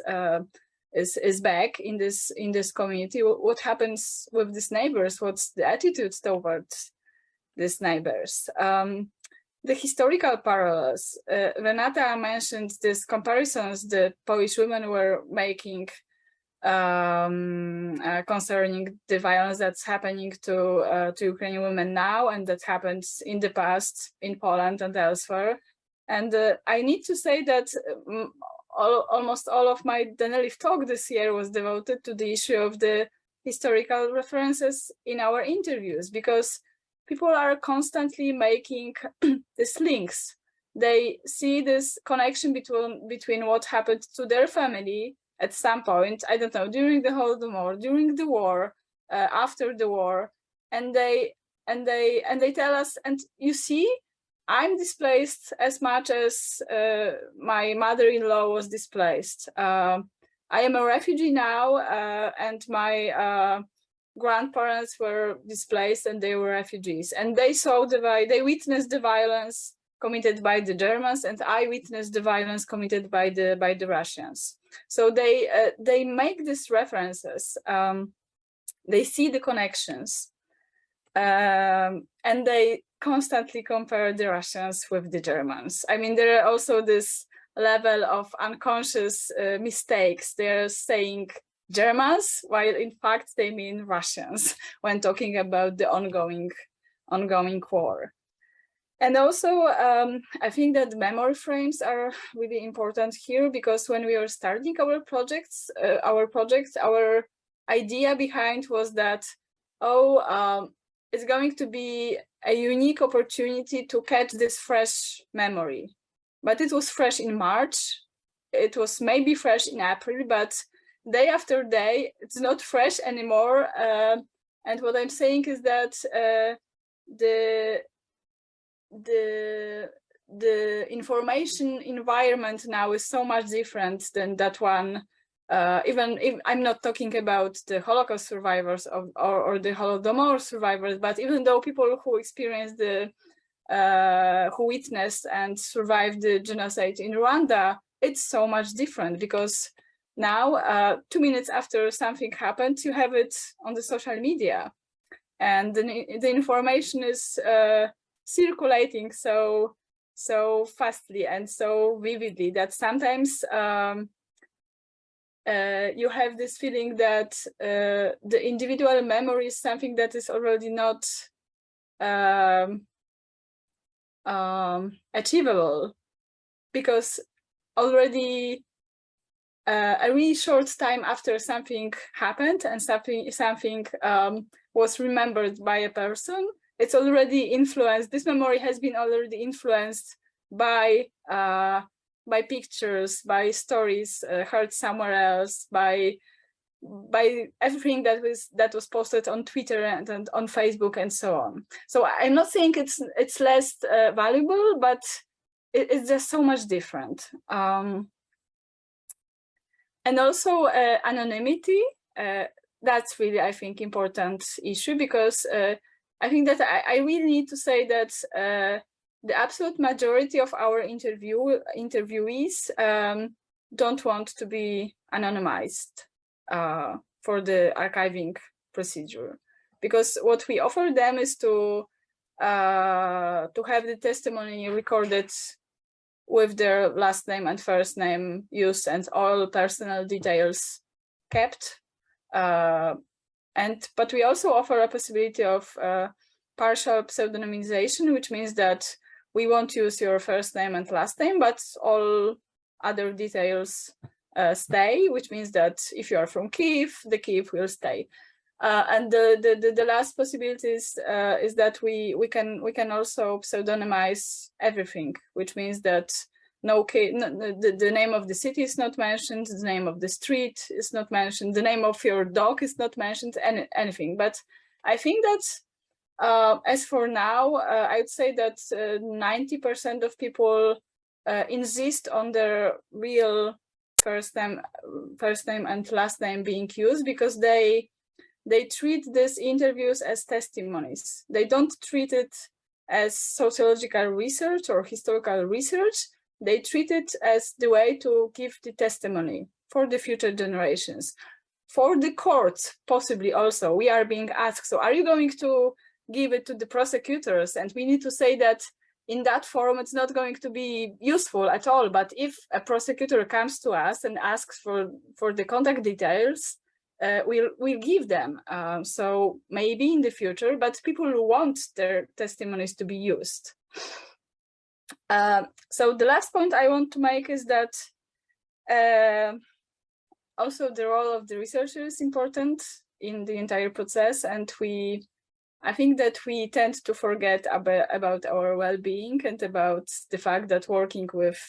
back in this community. What happens with these neighbors? What's the attitude towards these neighbors? The historical parallels. Renata mentioned these comparisons the Polish women were making concerning the violence that's happening to Ukrainian women now, and that happens in the past in Poland and elsewhere. And I need to say that almost all of my Denelif talk this year was devoted to the issue of the historical references in our interviews, because people are constantly making these links. They see this connection between what happened to their family at some point, I don't know, during the Holodomor, during the war, after the war, and they tell us, and you see, I'm displaced as much as my mother-in-law was displaced. I am a refugee now, and my grandparents were displaced and they were refugees, and they witnessed the violence committed by the Germans, and I witnessed the violence committed by the Russians. So they make these references, they see the connections, and they constantly compare the Russians with the Germans. I mean, there are also this level of unconscious mistakes. They're saying Germans, while in fact they mean Russians when talking about the ongoing war. And also, I think that memory frames are really important here, because when we were starting our projects, our idea behind was that, it's going to be a unique opportunity to catch this fresh memory. But it was fresh in March, it was maybe fresh in April, but day after day, it's not fresh anymore. And what I'm saying is that the information environment now is so much different than that one. Even if I'm not talking about the Holocaust survivors or the Holodomor survivors, but even though people who experienced who witnessed and survived the genocide in Rwanda, it's so much different, because now 2 minutes after something happened, you have it on the social media, and the information is circulating so fastly and so vividly that sometimes you have this feeling that the individual memory is something that is already not achievable, because already a really short time after something happened and something was remembered by a person, it's already influenced. This memory has been already influenced by pictures, by stories heard somewhere else, by everything that was posted on Twitter and on Facebook and so on. So I'm not saying it's less valuable, but it's just so much different. And also anonymity, that's really, I think, important issue, because I think that I really need to say that the absolute majority of our interviewees don't want to be anonymized for the archiving procedure, because what we offer them is to have the testimony recorded with their last name and first name used and all personal details kept. But we also offer a possibility of partial pseudonymization, which means that we won't use your first name and last name, but all other details stay, which means that if you are from Kyiv, the Kyiv will stay. And the last possibility is that we can also pseudonymize everything, which means that the name of the city is not mentioned, the name of the street is not mentioned, the name of your dog is not mentioned, anything. But I think that as for now, I'd say that 90% of people insist on their real first name and last name being used, because they treat these interviews as testimonies. They don't treat it as sociological research or historical research. They treat it as the way to give the testimony for the future generations. For the courts, possibly also, we are being asked, so are you going to give it to the prosecutors? And we need to say that in that forum, it's not going to be useful at all. But if a prosecutor comes to us and asks for the contact details, we'll give them. So maybe in the future, but people want their testimonies to be used. So the last point I want to make is that also the role of the researcher is important in the entire process, and I think that we tend to forget about our well-being and about the fact that working with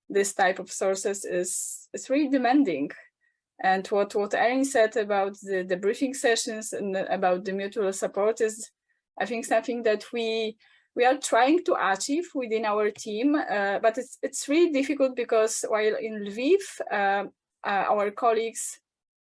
this type of sources is really demanding. And what Erin said about the briefing sessions and about the mutual support is, I think, something that we are trying to achieve within our team, but it's really difficult, because while in Lviv, our colleagues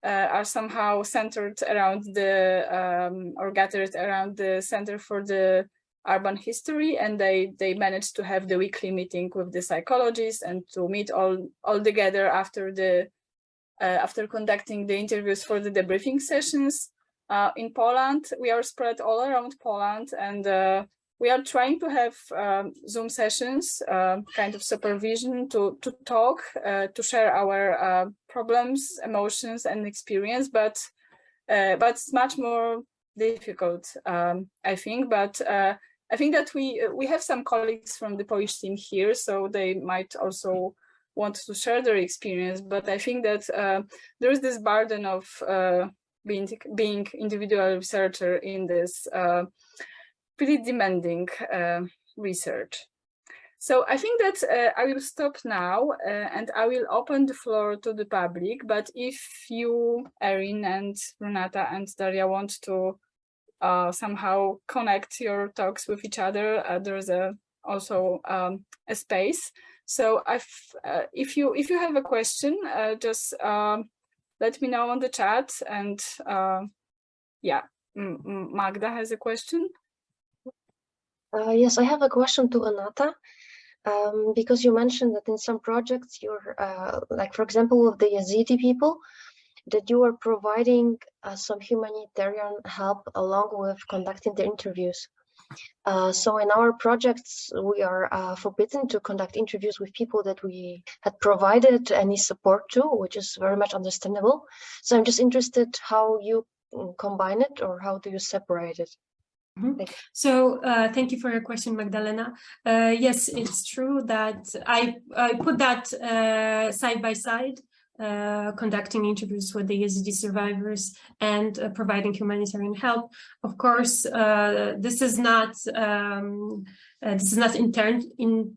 are somehow centered around or gathered around the Center for the Urban History, and they managed to have the weekly meeting with the psychologists and to meet all together after conducting the interviews for the debriefing sessions. In Poland, we are spread all around Poland, and we are trying to have Zoom sessions, kind of supervision to talk, to share our problems, emotions, and experience. But it's much more difficult, I think. But I think that we have some colleagues from the Polish team here, so they might also want to share their experience. But I think that there is this burden of being individual researcher in this pretty demanding research. So I think that I will stop now and I will open the floor to the public. But if you, Erin and Renata and Daria, want to somehow connect your talks with each other, there's also a space. So if you have a question, just let me know on the chat. And yeah, Magda has a question. Yes, I have a question to Renata, because you mentioned that in some projects you're, like for example, with the Yazidi people, that you are providing some humanitarian help along with conducting the interviews. So in our projects, we are forbidden to conduct interviews with people that we had provided any support to, which is very much understandable. So I'm just interested how you combine it, or how do you separate it? Mm-hmm. So thank you for your question, Magdalena. Yes, it's true that I put that side by side, conducting interviews with the Yazidi survivors and providing humanitarian help. Of course, this is not interned in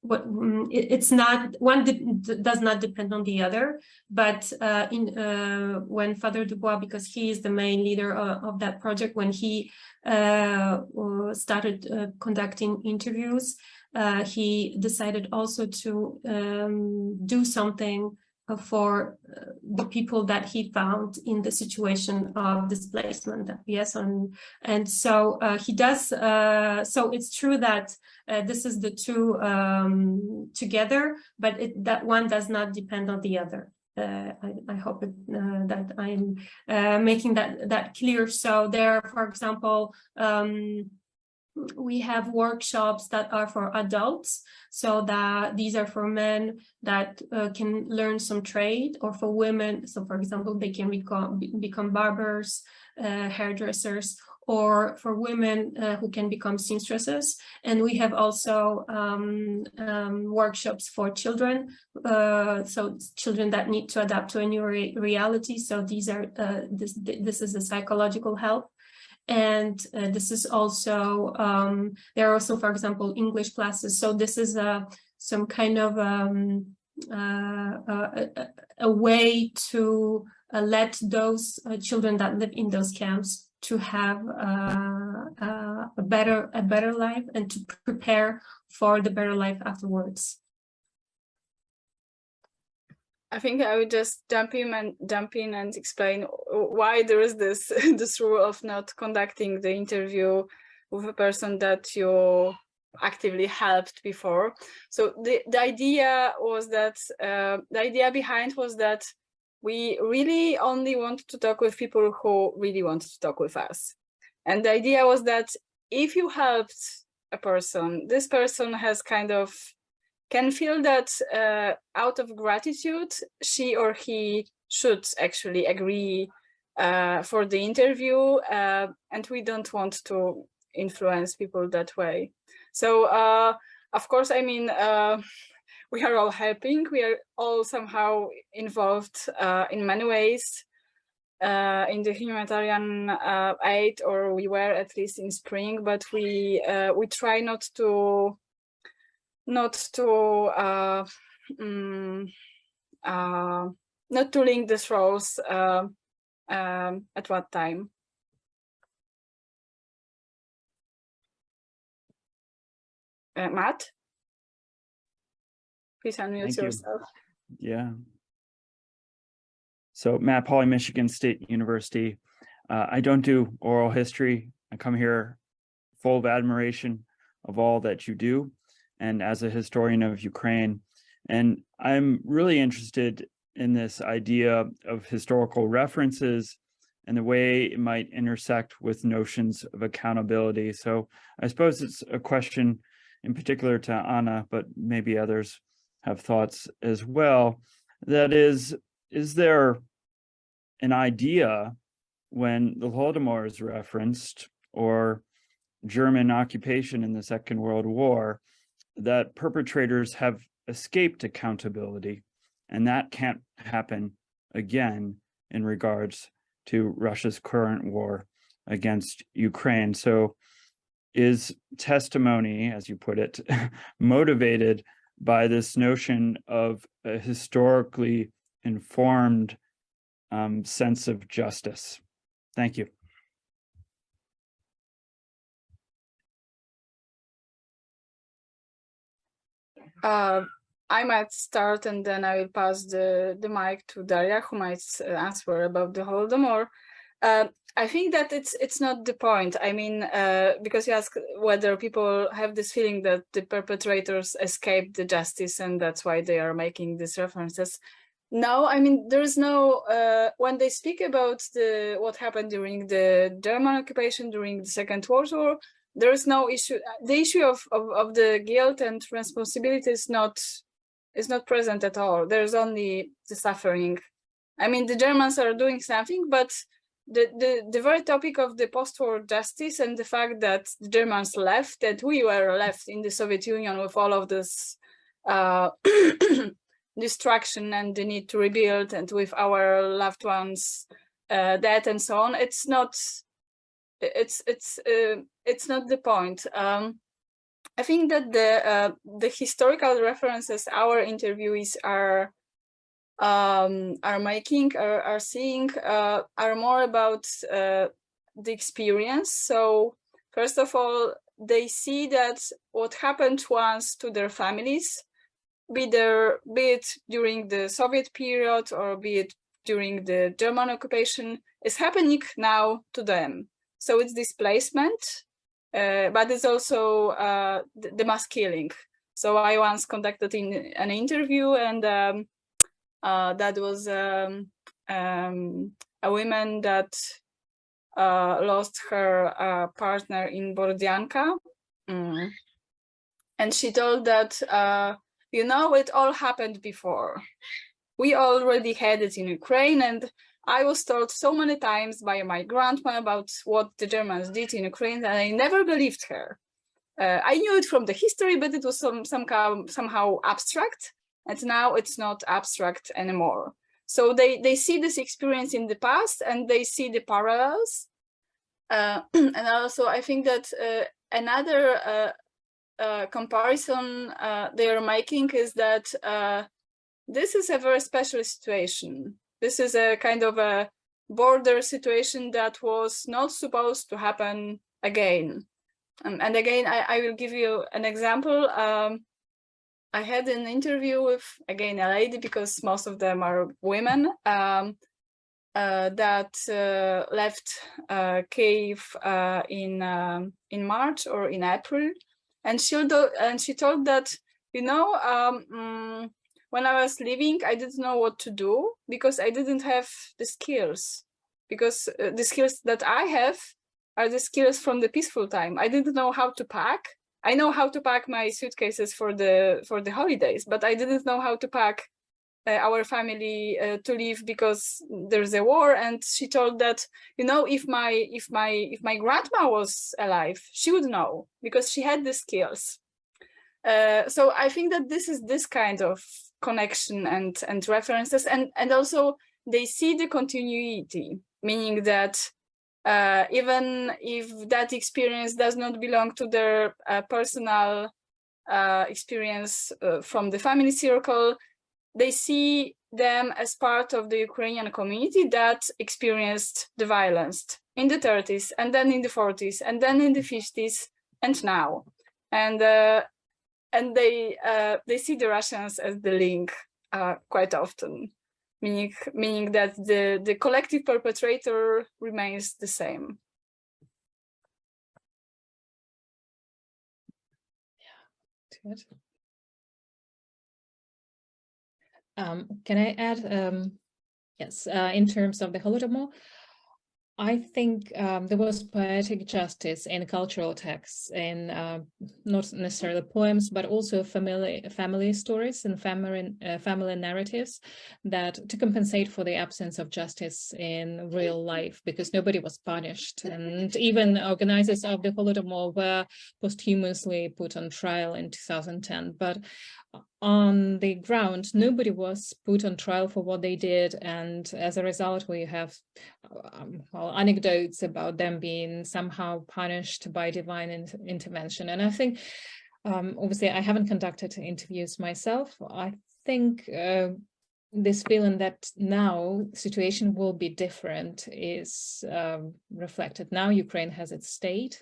it's not one does not depend on the other, but when Father Dubois, because he is the main leader of that project, when he started conducting interviews, he decided also to do something for the people that he found in the situation of displacement. Yes, and so he does. So it's true that this is the two together, but that one does not depend on the other. I hope that I'm making that clear. So there, for example, we have workshops that are for adults, so that these are for men that can learn some trade, or for women, so for example, they can become barbers, hairdressers, or for women who can become seamstresses. And we have also workshops for children, so children that need to adapt to a new reality. So these are this is a psychological help. And this is also, there are also, for example, English classes. So this is some kind of a way to let those children that live in those camps to have a better life, and to prepare for the better life afterwards. I think I would just jump in and explain why there is this this rule of not conducting the interview with a person that you actively helped before. So the idea was that the idea behind was that we really only want to talk with people who really want to talk with us. And the idea was that if you helped a person, this person has can feel that out of gratitude, she or he should actually agree for the interview, and we don't want to influence people that way. So, of course, I mean, we are all helping. We are all somehow involved in many ways in the humanitarian aid, or we were at least in spring, but we try not to link these roles at what time. Matt, please unmute yourself. Yeah. So Matt Pauley, Michigan State University. I don't do oral history. I come here full of admiration of all that you do, and as a historian of Ukraine. And I'm really interested in this idea of historical references and the way it might intersect with notions of accountability. So I suppose it's a question in particular to Anna, but maybe others have thoughts as well. That is there an idea when the Holodomor is referenced, or German occupation in the Second World War, that perpetrators have escaped accountability, and that can't happen again in regards to Russia's current war against Ukraine? So is testimony, as you put it, motivated by this notion of a historically informed sense of justice? Thank you. I might start, and then I will pass the mic to Daria, who might answer about the Holodomor. I think that it's not the point. I mean, because you ask whether people have this feeling that the perpetrators escaped the justice, and that's why they are making these references. No, I mean, there is no, when they speak about what happened during the German occupation, during the Second World War, there is no issue. The issue of the guilt and responsibility is not present at all. There's only the suffering. I mean, the Germans are doing something, but the very topic of the post-war justice and the fact that the Germans left, that we were left in the Soviet Union with all of this destruction and the need to rebuild, and with our loved ones dead and so on, it's not the point. I think that the historical references our interviewees are seeing are more about the experience. So first of all, they see that what happened once to their families, be it during the Soviet period or be it during the German occupation, is happening now to them. So it's displacement, but it's also the mass killing. So I once conducted an interview, and that was a woman that lost her partner in Borodianka. And she told that, you know, it all happened before. We already had it in Ukraine, and I was told so many times by my grandma about what the Germans did in Ukraine, and I never believed her. I knew it from the history, but it was somehow abstract, and now it's not abstract anymore. So they see this experience in the past, and they see the parallels. And also, I think that another comparison they are making is that this is a very special situation. This is a kind of a border situation that was not supposed to happen again. And again, I will give you an example. I had an interview with, again, a lady, because most of them are women, that left Kyiv in March or in April. And she told that, you know, when I was leaving, I didn't know what to do because I didn't have the skills. Because the skills that I have are the skills from the peaceful time. I didn't know how to pack. I know how to pack my suitcases for the holidays, but I didn't know how to pack our family to leave because there's a war. And she told that, you know, if my grandma was alive, she would know because she had the skills. So I think that this is this kind of connection and references, and also they see the continuity, meaning that even if that experience does not belong to their personal experience from the family circle, they see them as part of the Ukrainian community that experienced the violence in the 30s, and then in the 40s, and then in the 50s, and now. And they see the Russians as the link quite often, meaning that the collective perpetrator remains the same. Yeah, good. Can I add? Yes, in terms of the Holodomor, I think there was poetic justice in cultural texts, in not necessarily poems, but also family stories and family narratives, that to compensate for the absence of justice in real life, because nobody was punished, and even organizers of the Holodomor were posthumously put on trial in 2010. But on the ground, nobody was put on trial for what they did, and as a result, we have anecdotes about them being somehow punished by divine intervention. And I think, obviously, I haven't conducted interviews myself. I think this feeling that now situation will be different is reflected. Now Ukraine has its state,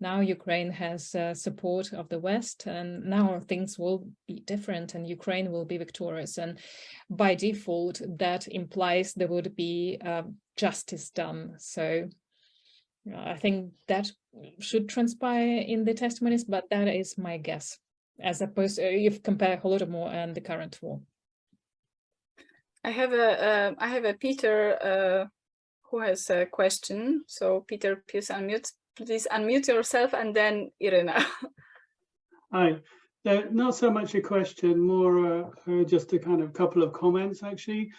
now Ukraine has support of the West, and now things will be different and Ukraine will be victorious. And by default, that implies there would be justice done. So I think that should transpire in the testimonies, but that is my guess, as opposed to if you compare Holodomor and the current war. I have a Peter who has a question. So Peter, please unmute yourself, and then Irina. Hi, not so much a question, more just a kind of couple of comments actually.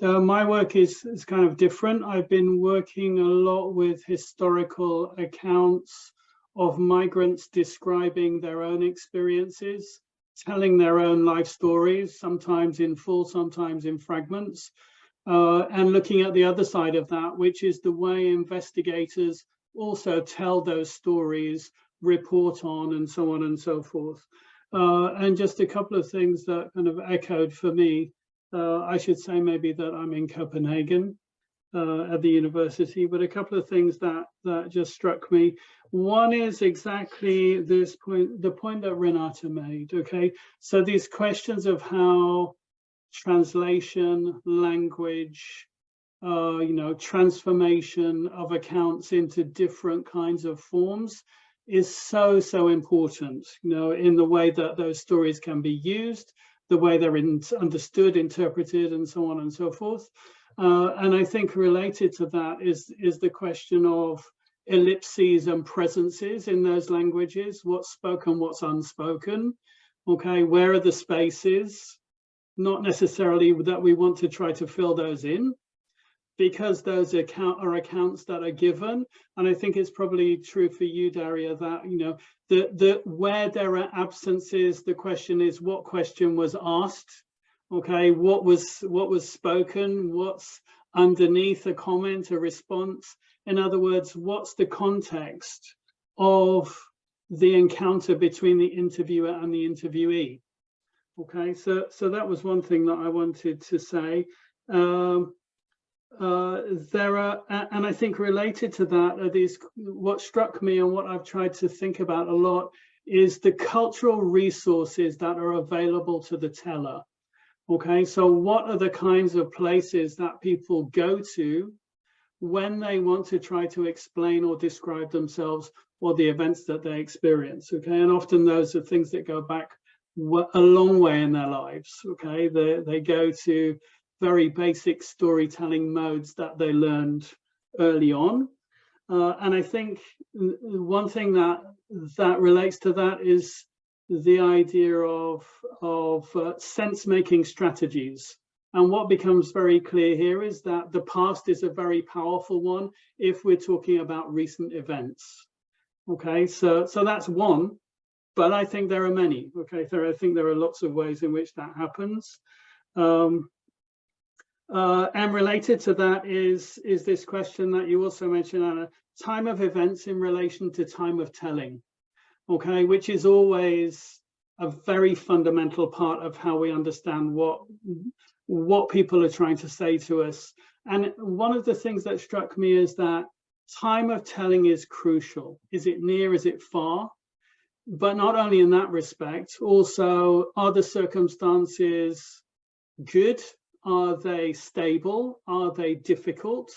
My work is kind of different. I've been working a lot with historical accounts of migrants describing their own experiences, telling their own life stories, sometimes in full, sometimes in fragments, and looking at the other side of that, which is the way investigators also tell those stories report on, and so on and so forth. And just a couple of things that kind of echoed for me. I should say maybe that I'm in Copenhagen at the university, but a couple of things that just struck me. One is exactly this point, the point that Renata made, okay? So these questions of how translation, language, transformation of accounts into different kinds of forms is so important, in the way that those stories can be used, the way they're understood, interpreted, and so on and so forth. And I think related to that is the question of ellipses and presences in those languages, what's spoken, what's unspoken, okay, where are the spaces? Not necessarily that we want to try to fill those in, because those are accounts that are given. And I think it's probably true for you, Daria, that where there are absences, the question is what question was asked, okay, what was spoken, what's underneath a comment, a response. In other words, what's the context of the encounter between the interviewer and the interviewee? Okay, so that was one thing that I wanted to say. There are, and I think related to that are these, what struck me and what I've tried to think about a lot is the cultural resources that are available to the teller. Okay, so what are the kinds of places that people go to when they want to try to explain or describe themselves or the events that they experience? Okay, and often those are things that go back a long way in their lives. Okay, they go to very basic storytelling modes that they learned early on. And I think one thing that relates to that is the idea of sense-making strategies. And what becomes very clear here is that the past is a very powerful one if we're talking about recent events. Okay, so that's one, but I think there are many. Okay, I think there are lots of ways in which that happens. And related to that is this question that you also mentioned, Anna, time of events in relation to time of telling, okay, which is always a very fundamental part of how we understand what people are trying to say to us. And one of the things that struck me is that time of telling is crucial. Is it near? Is it far? But not only in that respect, also, are the circumstances good? Are they stable? Are they difficult?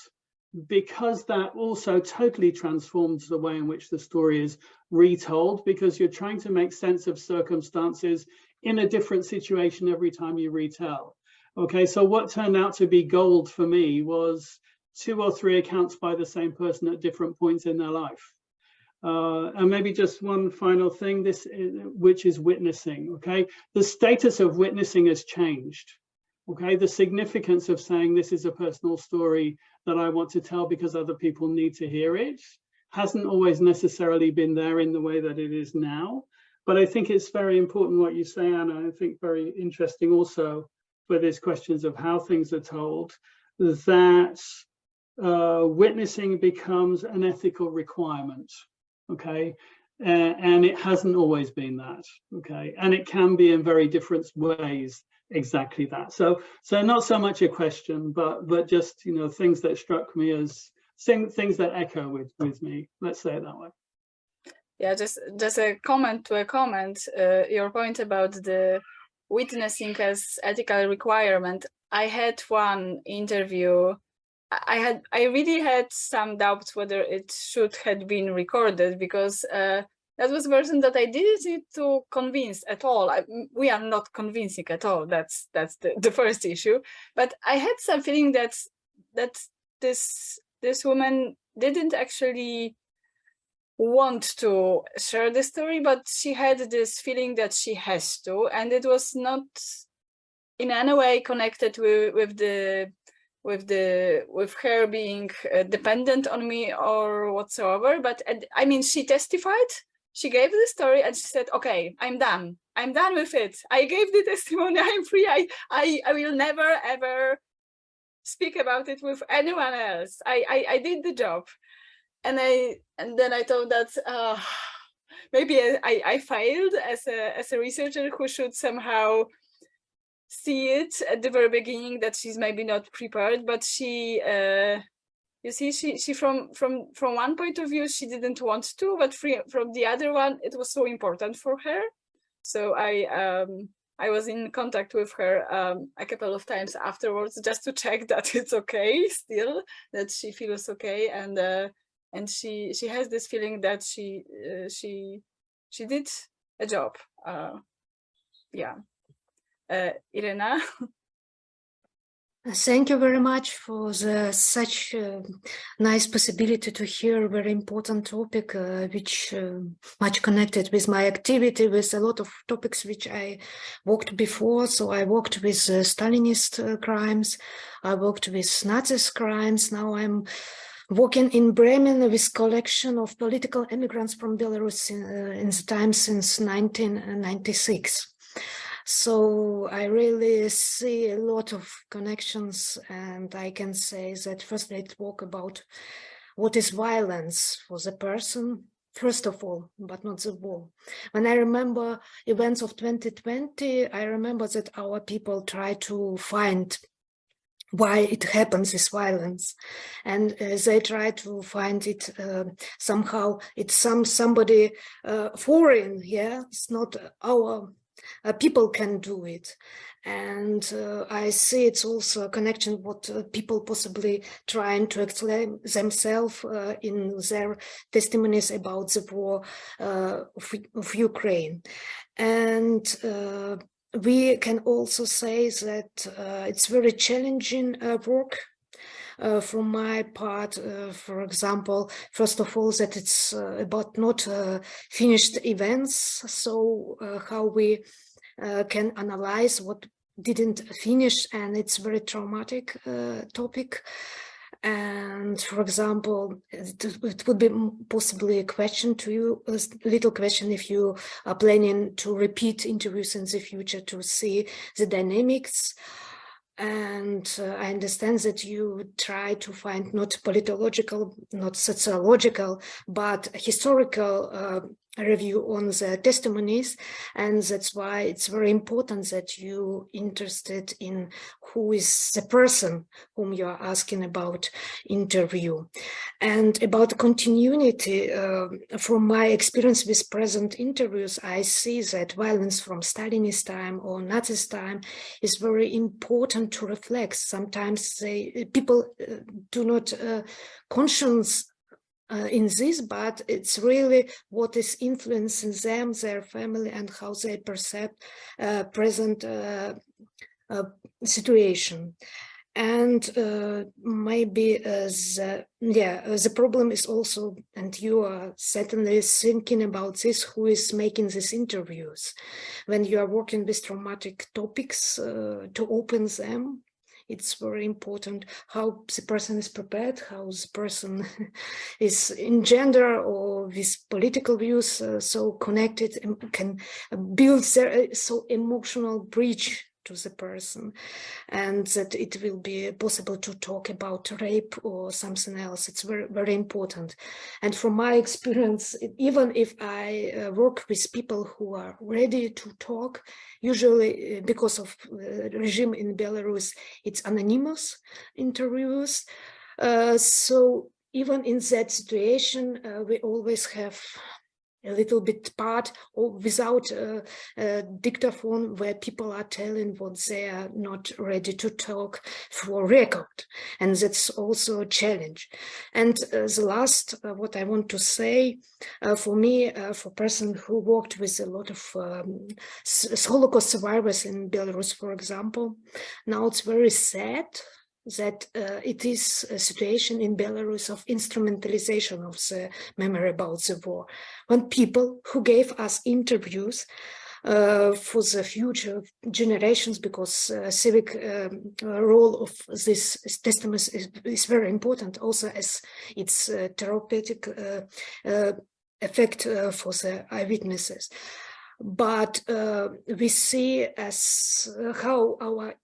Because that also totally transforms the way in which the story is retold, because you're trying to make sense of circumstances in a different situation every time you retell. Okay, so what turned out to be gold for me was 2 or 3 accounts by the same person at different points in their life. And maybe just one final thing, which is witnessing. Okay, the status of witnessing has changed. Okay, the significance of saying this is a personal story that I want to tell because other people need to hear it hasn't always necessarily been there in the way that it is now. But I think it's very important what you say, Anna. I think very interesting also for these questions of how things are told, that witnessing becomes an ethical requirement. Okay, and it hasn't always been that. Okay, and it can be in very different ways. Exactly that. So not so much a question, but just things that struck me as things that echo with me. Let's say it that way. Yeah, just a comment to a comment. Your point about the witnessing as ethical requirement. I had one interview. I really had some doubts whether it should have been recorded, because that was a person that I didn't need to convince at all. We are not convincing at all. That's the first issue. But I had some feeling that this woman didn't actually want to share the story, but she had this feeling that she has to, and it was not in any way connected with her being dependent on me or whatsoever. But I mean, she testified. She gave the story and she said, okay, I'm done with it. I gave the testimony, I'm free. I will never ever speak about it with anyone else. I did the job. And then I thought that maybe I failed as a researcher who should somehow see it at the very beginning that she's maybe not prepared, but she you see, she from one point of view she didn't want to, but from the other one it was so important for her. So I was in contact with her a couple of times afterwards just to check that it's okay still, that she feels okay, and she has this feeling that she did a job. Yeah. Irena. Thank you very much for such nice possibility to hear a very important topic, which much connected with my activity, with a lot of topics which I worked before. So I worked with Stalinist crimes, I worked with Nazis crimes. Now I'm working in Bremen with collection of political immigrants from Belarus in the time since 1996. So I really see a lot of connections, and I can say that first let's talk about what is violence for the person, first of all, but not the war. When I remember events of 2020, I remember that our people try to find why it happens, this violence, and they try to find it somehow it's somebody foreign. Yeah, it's not our people can do it. And I see it's also a connection what people possibly trying to explain themselves in their testimonies about the war of Ukraine. And we can also say that it's very challenging work. From my part, for example, first of all, that it's about not finished events. So how we can analyze what didn't finish, and it's very traumatic topic. And for example, it would be possibly a question to you, a little question, if you are planning to repeat interviews in the future to see the dynamics. And I understand that you try to find not politological, not sociological, but historical review on the testimonies. And that's why it's very important that you interested in who is the person whom you are asking about interview. And about continuity, from my experience with present interviews, I see that violence from Stalinist time or Nazi time is very important to reflect. Sometimes people do not conscious in this, but it's really what is influencing them, their family, and how they perceive present situation. And maybe the problem is also, and you are certainly thinking about this, who is making these interviews. When you are working with traumatic topics, to open them, it's very important how the person is prepared, how the person is in gender or with political views, so connected and can build their so emotional bridge to the person, and that it will be possible to talk about rape or something else. It's very, very important. And from my experience, even if I work with people who are ready to talk, usually because of the regime in Belarus, it's anonymous interviews. So even in that situation, we always have a little bit part or without a dictaphone where people are telling what they are not ready to talk for record. And that's also a challenge. And the last, what I want to say, for me, for a person who worked with a lot of Holocaust survivors in Belarus, for example, now it's very sad that it is a situation in Belarus of instrumentalization of the memory about the war. When people who gave us interviews for the future generations, because civic role of this testimony is very important, also as its therapeutic effect for the eyewitnesses. But we see as how our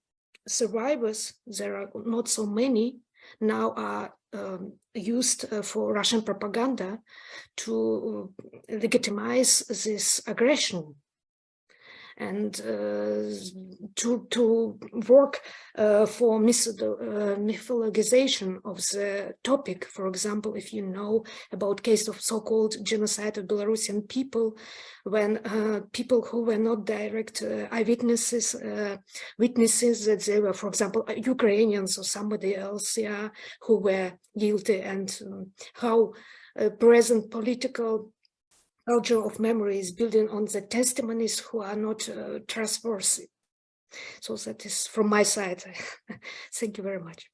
survivors, there are not so many, now are used for Russian propaganda to legitimize this aggression and to work for mythologization of the topic. For example, if you know about case of so-called genocide of Belarusian people, when people who were not direct eyewitnesses, witnesses that they were, for example, Ukrainians or somebody else, yeah, who were guilty, and how present political culture of memory is building on the testimonies who are not trustworthy. So that is from my side. Thank you very much.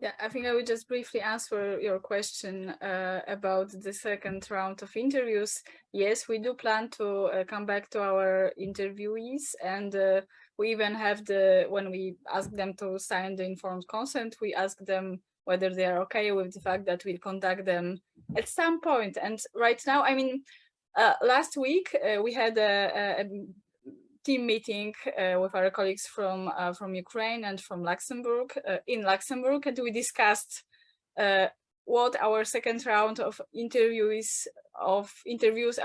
Yeah, I think I will just briefly answer your question about the second round of interviews. Yes, we do plan to come back to our interviewees, and we even have when we ask them to sign the informed consent, we ask them whether they are okay with the fact that we'll contact them at some point. And right now, I mean, last week we had a team meeting with our colleagues from Ukraine and from Luxembourg, in Luxembourg, and we discussed what our second round of interviews are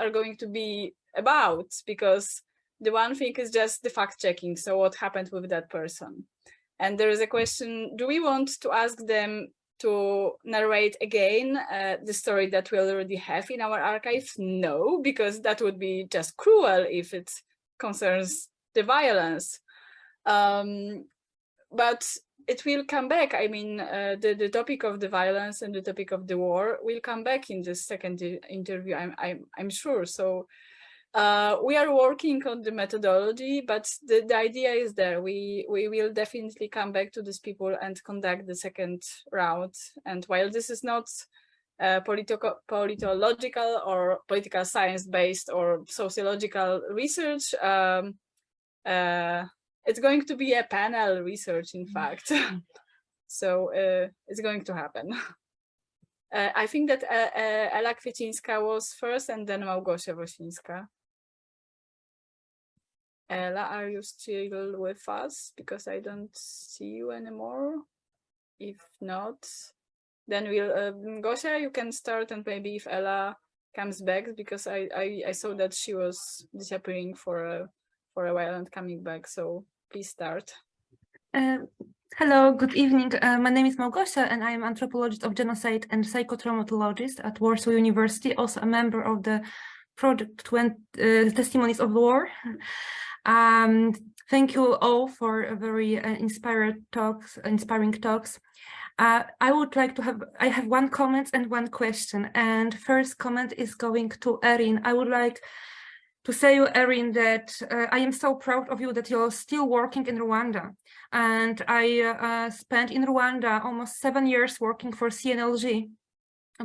going to be about, because the one thing is just the fact checking. So what happened with that person? And there is a question, do we want to ask them to narrate again the story that we already have in our archive? No, because that would be just cruel if it concerns the violence. But it will come back. I mean, the topic of the violence and the topic of the war will come back in the second interview, I'm sure. So we are working on the methodology, but the idea is there. We will definitely come back to these people and conduct the second round. And while this is not politological or political science based or sociological research, it's going to be a panel research, in fact. So it's going to happen. I think that Ela Kwiecińska was first, and then Małgosia Wosińska. Ela, are you still with us? Because I don't see you anymore. If not, then we'll, Gosia, you can start, and maybe if Ela comes back, because I saw that she was disappearing for a while and coming back. So please start. Hello, good evening. My name is Małgosia, and I am anthropologist of genocide and psychotraumatologist at Warsaw University, also a member of the project Testimonies of War. Thank you all for very inspiring talks. I would like to I have one comment and one question. And first comment is going to Erin. I would like to say you, Erin, that I am so proud of you that you're still working in Rwanda. And I spent in Rwanda almost 7 years working for CNLG,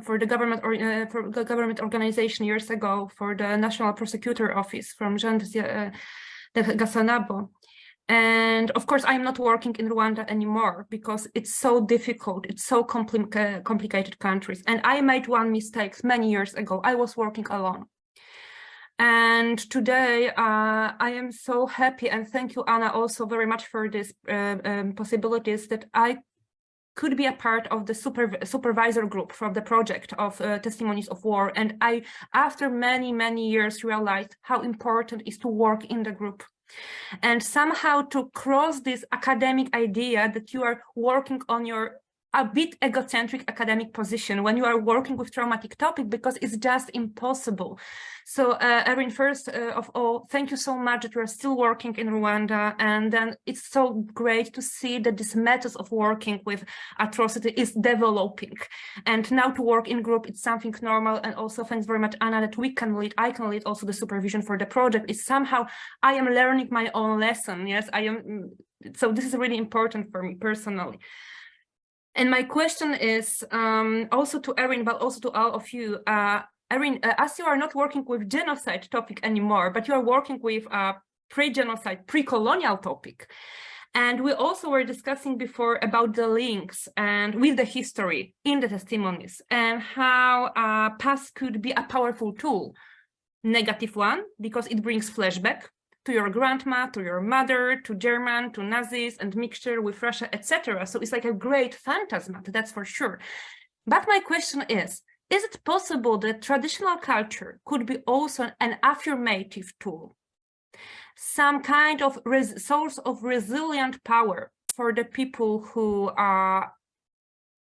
for the government or for the government organization years ago, for the National Prosecutor Office from Jean de Gassanabo. And of course, I'm not working in Rwanda anymore because it's so difficult. It's so complicated countries. And I made one mistake many years ago. I was working alone. And today I am so happy, and thank you, Anna, also very much for this possibilities that I could be a part of the supervisor group from the project of Testimonies of War. And I, after many years, realized how important it is to work in the group and somehow to cross this academic idea that you are working on your a bit egocentric academic position when you are working with traumatic topic, because it's just impossible. So Erin, first of all, thank you so much that you are still working in Rwanda, and then it's so great to see that this methods of working with atrocity is developing, and now to work in group, it's something normal. And also thanks very much, Anna, that I can lead also the supervision for the project. It's somehow I am learning my own lesson. Yes, I am. So this is really important for me personally. And my question is also to Erin, but also to all of you. Erin, as you are not working with genocide topic anymore, but you are working with a pre-genocide, pre-colonial topic. And we also were discussing before about the links and with the history in the testimonies and how past could be a powerful tool. Negative one, because it brings flashback, to your grandma, to your mother, to German, to Nazis, and mixture with Russia, etc. So it's like a great phantasm, that's for sure. But my question is it possible that traditional culture could be also an affirmative tool, some kind of source of resilient power for the people who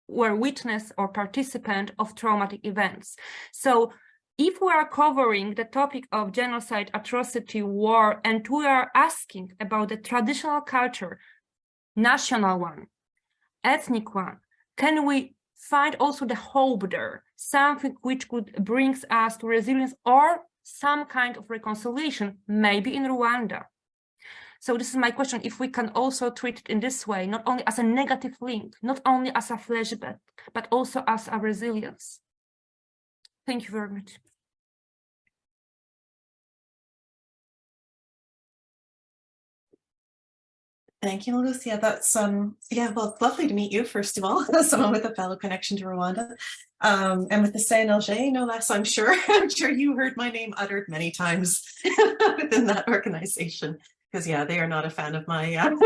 were witness or participant of traumatic events? So if we are covering the topic of genocide, atrocity, war, and we are asking about the traditional culture, national one, ethnic one, can we find also the hope there, something which could bring us to resilience or some kind of reconciliation, maybe in Rwanda? So this is my question, if we can also treat it in this way, not only as a negative link, not only as a flashback, but also as a resilience. Thank you very much. Thank you, Lucia. That's yeah, well, it's lovely to meet you, first of all, someone with a fellow connection to Rwanda. And with the CNLJ, no less, I'm sure. I'm sure you heard my name uttered many times within that organization. Because yeah, they are not a fan of my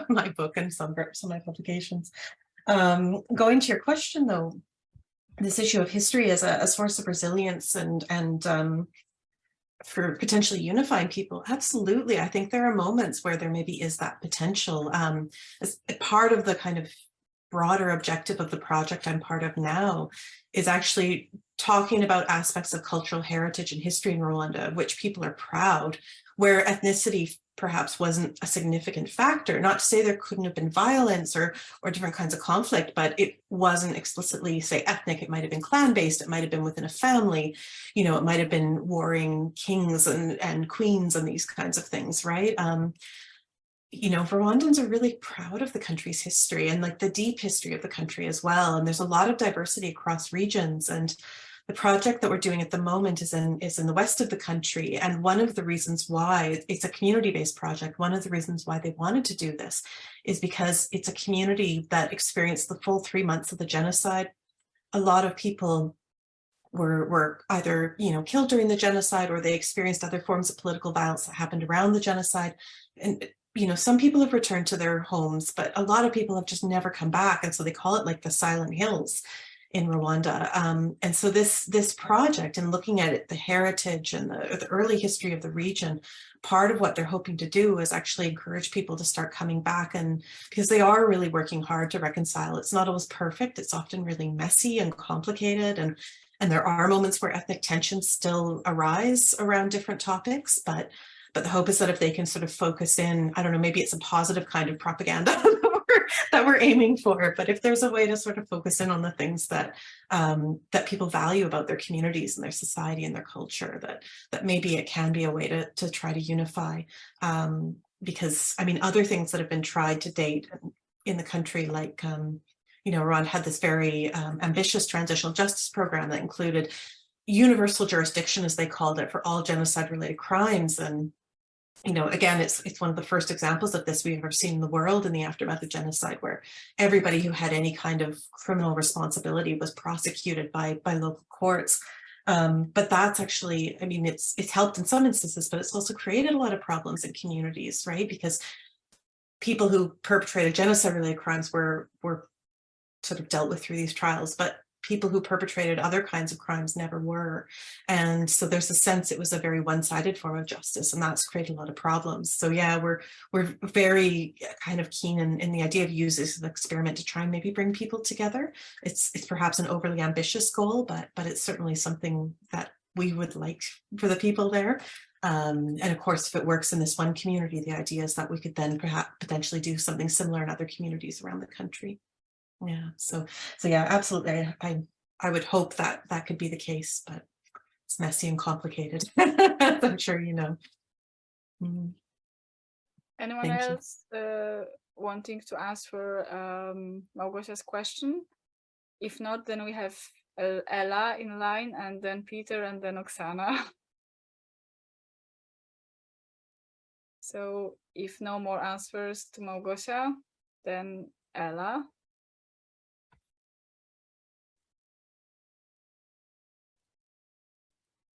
my book and some of my publications. Going to your question though, this issue of history as a source of resilience and for potentially unifying people, absolutely. I think there are moments where there maybe is that potential. As part of the kind of broader objective of the project I'm part of now is actually talking about aspects of cultural heritage and history in Rwanda, which people are proud, where ethnicity perhaps wasn't a significant factor. Not to say there couldn't have been violence or different kinds of conflict, but it wasn't explicitly, say, ethnic. It might have been clan-based. It might have been within a family. You know, it might have been warring kings and queens and these kinds of things, right? You know, Rwandans are really proud of the country's history and like the deep history of the country as well. And there's a lot of diversity across regions. And the project that we're doing at the moment is in the west of the country. And one of the reasons why it's a community-based project, one of the reasons why they wanted to do this is because it's a community that experienced the full 3 months of the genocide. A lot of people were either, you know, killed during the genocide, or they experienced other forms of political violence that happened around the genocide. And you know, some people have returned to their homes, but a lot of people have just never come back. And so they call it like the Silent Hills in Rwanda. And so this project, and looking at it, the heritage and the early history of the region, part of what they're hoping to do is actually encourage people to start coming back, and because they are really working hard to reconcile. It's not always perfect. It's often really messy and complicated, and there are moments where ethnic tensions still arise around different topics, but the hope is that if they can sort of focus in, I don't know, maybe it's a positive kind of propaganda that we're aiming for, but if there's a way to sort of focus in on the things that that people value about their communities and their society and their culture, that maybe it can be a way to try to unify. Because I mean, other things that have been tried to date in the country, like you know, Rwanda had this very ambitious transitional justice program that included universal jurisdiction, as they called it, for all genocide-related crimes. And you know, again, it's one of the first examples of this we've ever seen in the world in the aftermath of genocide, where everybody who had any kind of criminal responsibility was prosecuted by local courts. But that's actually, I mean, it's helped in some instances, but it's also created a lot of problems in communities, right? Because people who perpetrated genocide-related crimes were sort of dealt with through these trials, but people who perpetrated other kinds of crimes never were. And so there's a sense it was a very one-sided form of justice, and that's created a lot of problems. So yeah, we're very kind of keen in the idea of using this as an experiment to try and maybe bring people together. It's perhaps an overly ambitious goal, but it's certainly something that we would like for the people there. And of course, if it works in this one community, the idea is that we could then perhaps potentially do something similar in other communities around the country. Yeah, so yeah, absolutely. I would hope that could be the case, but it's messy and complicated. I'm sure you know. Anyone else wanting to answer Małgosia's question? If not, then we have Ella in line, and then Peter, and then Oksana. So if no more answers to Małgosia, then Ella.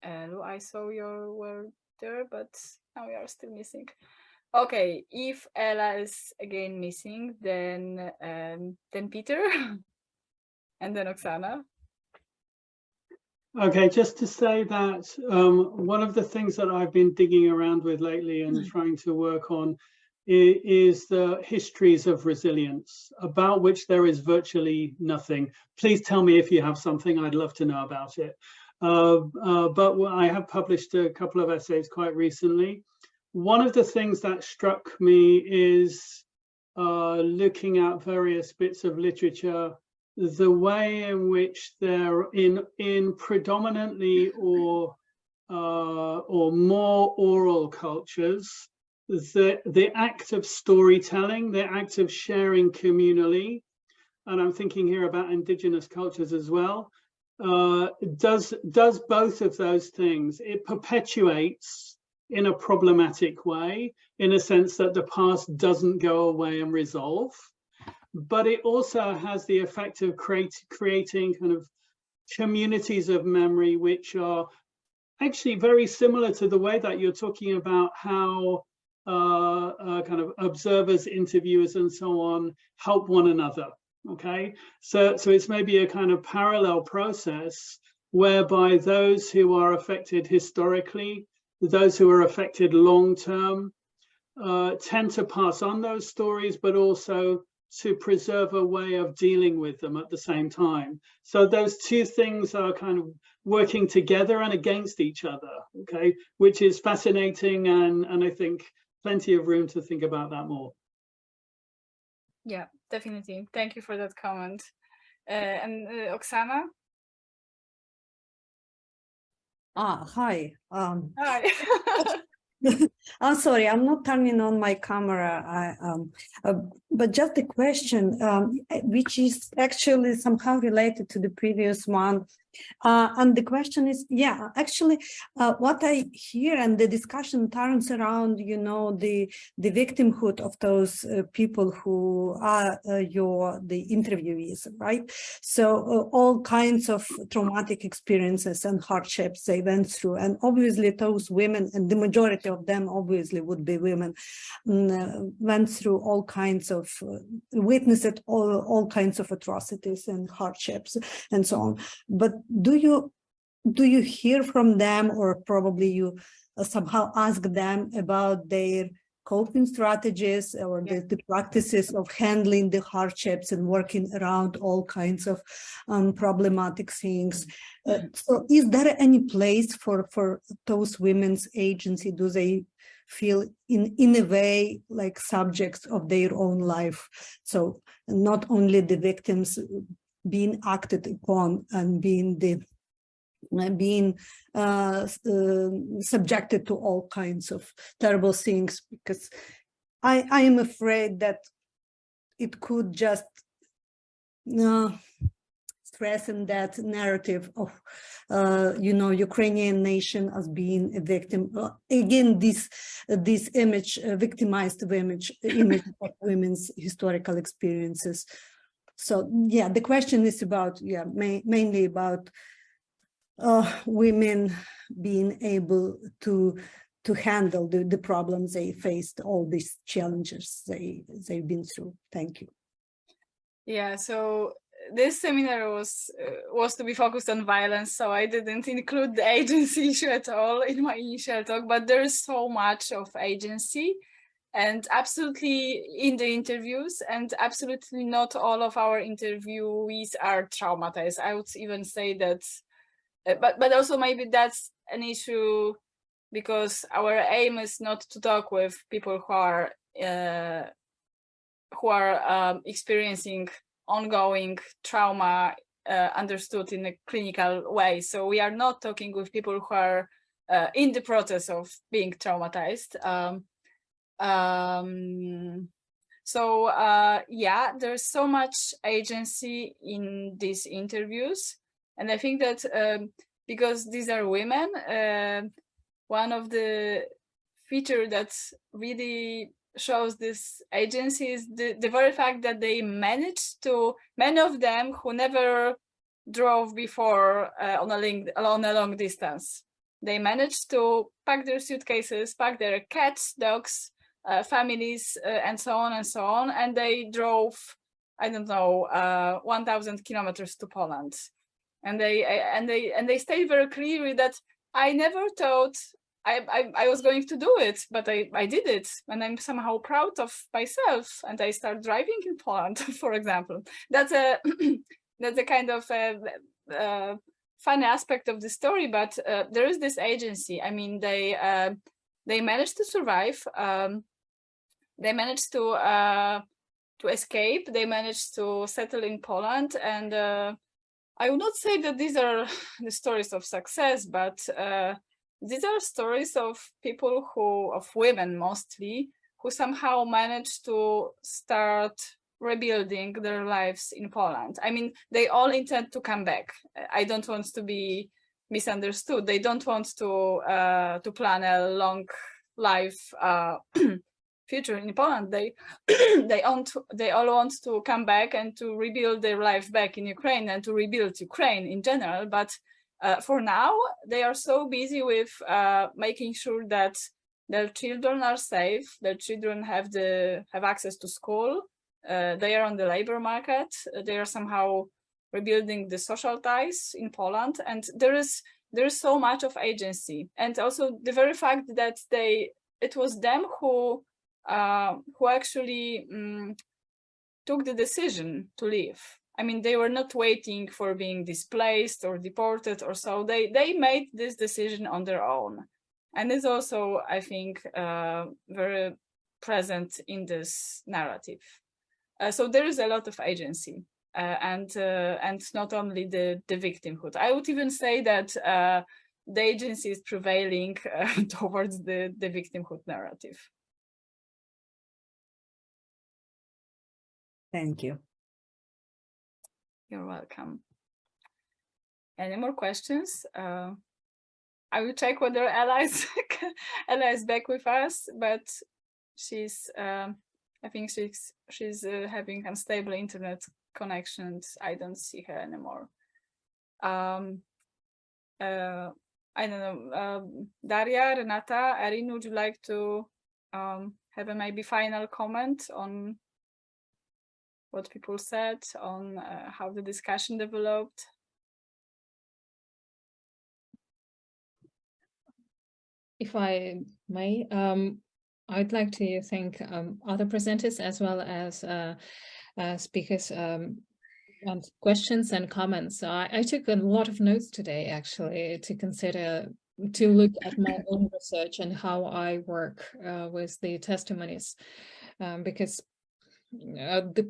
Elu, I saw your word there, but we are still missing. Okay, if Ella is again missing, then Peter, and then Oksana. Okay, just to say that one of the things that I've been digging around with lately and trying to work on is the histories of resilience, about which there is virtually nothing. Please tell me if you have something, I'd love to know about it. But I have published a couple of essays quite recently. One of the things that struck me is looking at various bits of literature, the way in which they're in predominantly or more oral cultures, the act of storytelling, the act of sharing communally, and I'm thinking here about indigenous cultures as well, does both of those things. It perpetuates in a problematic way, in a sense that the past doesn't go away and resolve, but it also has the effect of creating kind of communities of memory, which are actually very similar to the way that you're talking about how kind of observers, interviewers, and so on help one another. Okay, so it's maybe a kind of parallel process whereby those who are affected historically, those who are affected long term, tend to pass on those stories, but also to preserve a way of dealing with them at the same time. So those two things are kind of working together and against each other, okay, which is fascinating, and I think plenty of room to think about that more. Yeah, definitely. Thank you for that comment. And Oksana? Hi. Hi. I'm sorry, I'm not turning on my camera, but just a question, which is actually somehow related to the previous one. And the question is, yeah, actually, what I hear and the discussion turns around, you know, the victimhood of those people who are the interviewees, right? So all kinds of traumatic experiences and hardships they went through, and obviously those women, and the majority of them obviously would be women, went through all kinds of, witnessed all kinds of atrocities and hardships and so on. But do you hear from them, or probably you somehow ask them about their coping strategies or the practices of handling the hardships and working around all kinds of problematic things? So is there any place for those women's agency? Do they feel in a way like subjects of their own life? So not only the victims being acted upon and being subjected to all kinds of terrible things, because I am afraid that it could just strengthen that narrative of Ukrainian nation as being a victim. Again, this image, victimized image of women's historical experiences. So yeah, the question is about mainly about women being able to handle the problems they faced, all these challenges they've been through. Thank you. Yeah, so this seminar was to be focused on violence, so I didn't include the agency issue at all in my initial talk, but there's so much of agency, and absolutely in the interviews, and absolutely not all of our interviewees are traumatized. I would even say that, but also maybe that's an issue, because our aim is not to talk with people who are experiencing ongoing trauma understood in a clinical way. So we are not talking with people who are in the process of being traumatized. Yeah, there's so much agency in these interviews. And I think that because these are women, one of the features that really shows this agency is the very fact that they managed to, many of them who never drove before on a long distance, they managed to pack their suitcases, pack their cats, dogs, families, and so on and so on, and they drove, I don't know, 1,000 kilometers to Poland, and they stated very clearly that I never thought I was going to do it, but I did it, and I'm somehow proud of myself. And I start driving in Poland, for example. That's a that's a kind of fun aspect of the story. But there is this agency. I mean, they managed to survive. They managed to escape. They managed to settle in Poland, and I would not say that these are the stories of success, but these are stories of people of women mostly, who somehow managed to start rebuilding their lives in Poland. I mean, they all intend to come back. I don't want to be misunderstood. They don't want to plan a long life future in Poland. They all want to come back and to rebuild their life back in Ukraine and to rebuild Ukraine in general. But for now, they are so busy with making sure that their children are safe, their children have access to school, they are on the labor market, they are somehow rebuilding the social ties in Poland, and there is so much of agency, and also the very fact that it was them who actually took the decision to leave. I mean, they were not waiting for being displaced or deported or so. They made this decision on their own. And it's also, I think, very present in this narrative. So there is a lot of agency and not only the victimhood. I would even say that the agency is prevailing towards the victimhood narrative. Thank you. You're welcome. Any more questions? I will check whether Ella is back with us, but she's I think she's having unstable internet connections. I don't see her anymore. I don't know. Daria, Renata, Erin, would you like to have a maybe final comment on what people said, on how the discussion developed? If I may, I'd like to thank other presenters as well as speakers and questions and comments. I took a lot of notes today, actually, to look at my own research and how I work with the testimonies, because the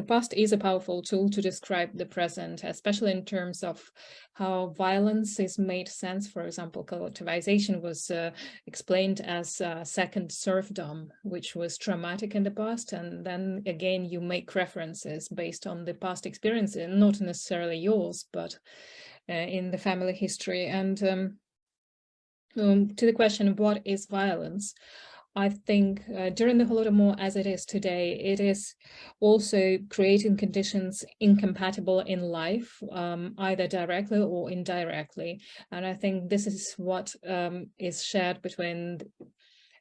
past is a powerful tool to describe the present, especially in terms of how violence is made sense. For example, collectivization was explained as second serfdom, which was traumatic in the past, and then again you make references based on the past experiences, not necessarily yours, but in the family history. And to the question of what is violence, I think during the Holodomor as it is today, it is also creating conditions incompatible in life, either directly or indirectly. And I think this is what is shared between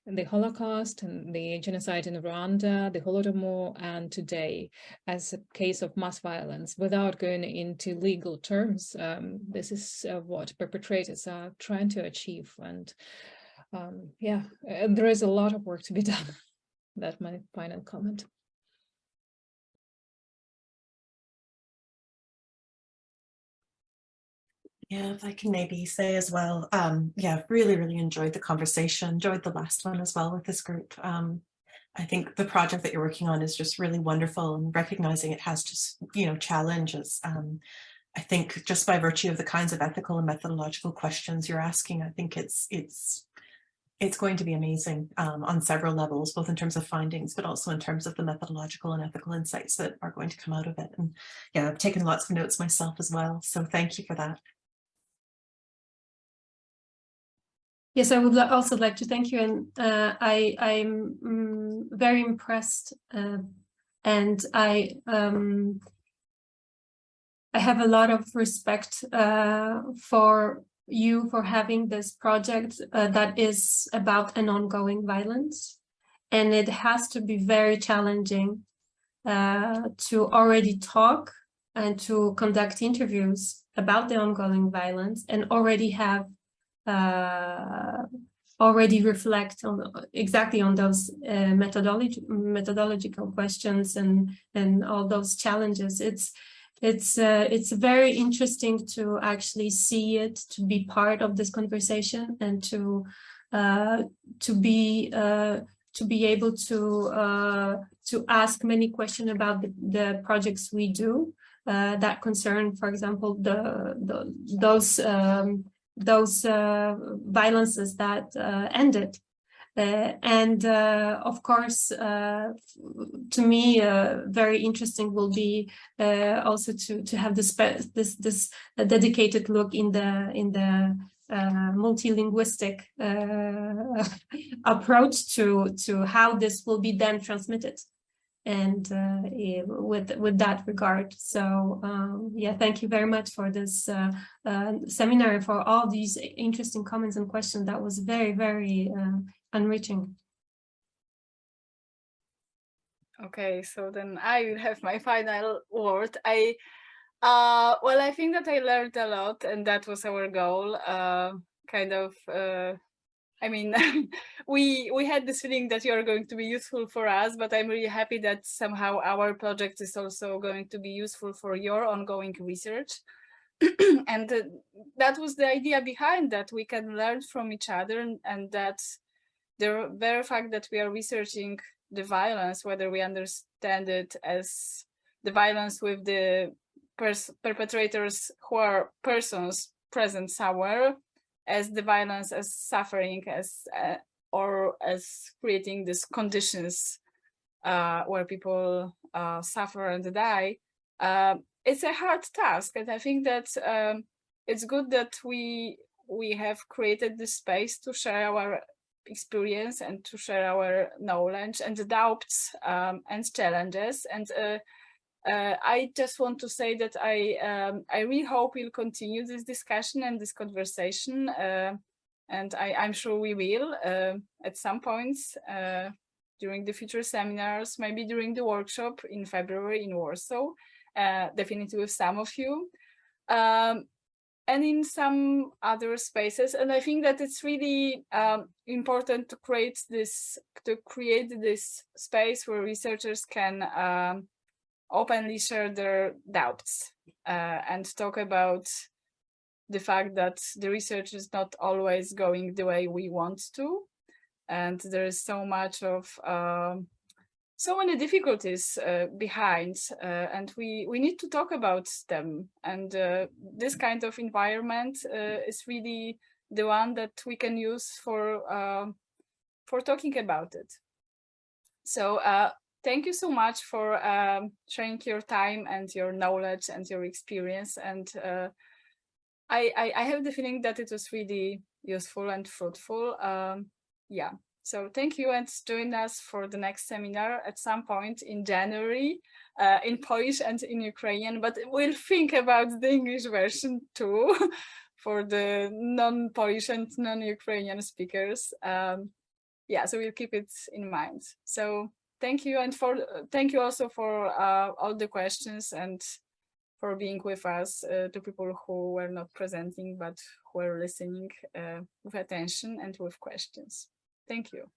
the Holocaust and the genocide in Rwanda, the Holodomor, and today as a case of mass violence. Without going into legal terms, this is what perpetrators are trying to achieve. And there is a lot of work to be done. That's my final comment. Yeah, if I can maybe say as well, really enjoyed the conversation, enjoyed the last one as well with this group. I think the project that you're working on is just really wonderful, and recognizing it has just, challenges. I think just by virtue of the kinds of ethical and methodological questions you're asking, I think it's going to be amazing on several levels, both in terms of findings, but also in terms of the methodological and ethical insights that are going to come out of it. And yeah, I've taken lots of notes myself as well. So thank you for that. Yes, I would also like to thank you. And I'm very impressed. And I have a lot of respect for you for having this project that is about an ongoing violence. And it has to be very challenging to already talk and to conduct interviews about the ongoing violence and already have already reflect on exactly on those methodological questions and all those challenges. It's very interesting to actually see it, to be part of this conversation, and to be able to ask many questions about the projects we do that concern, for example, those violences that ended. Of course, to me, very interesting will be also to have this dedicated look in the multilinguistic approach to how this will be then transmitted, and with that regard. So yeah, thank you very much for this seminar, for all these interesting comments and questions. That was very, very enriching. Okay, so then I will have my final word. Well, I think that I learned a lot, and that was our goal. I mean, we had this feeling that you are going to be useful for us, but I'm really happy that somehow our project is also going to be useful for your ongoing research. And that was the idea behind that. We can learn from each other, and that the very fact that we are researching the violence, whether we understand it as the violence with the perpetrators who are persons present somewhere, as the violence as suffering, as or as creating these conditions where people suffer and die, it's a hard task. And I think that it's good that we have created this space to share our experience and to share our knowledge and doubts and challenges. And I just want to say that I really hope we'll continue this discussion and this conversation, and I'm sure we will at some points during the future seminars, maybe during the workshop in February in Warsaw, definitely with some of you, and in some other spaces. And I think that it's really important to create this space where researchers can openly share their doubts and talk about the fact that the research is not always going the way we want to, and there is so much of so many difficulties behind, and we need to talk about them. And this kind of environment is really the one that we can use for talking about it. So thank you so much for sharing your time and your knowledge and your experience. And I have the feeling that it was really useful and fruitful. Yeah, so thank you, and join us for the next seminar at some point in January in Polish and in Ukrainian, but we'll think about the English version too for the non-Polish and non-Ukrainian speakers. Yeah, so we'll keep it in mind. So thank you, and thank you also for all the questions and for being with us, to people who were not presenting but who were listening with attention and with questions. Thank you.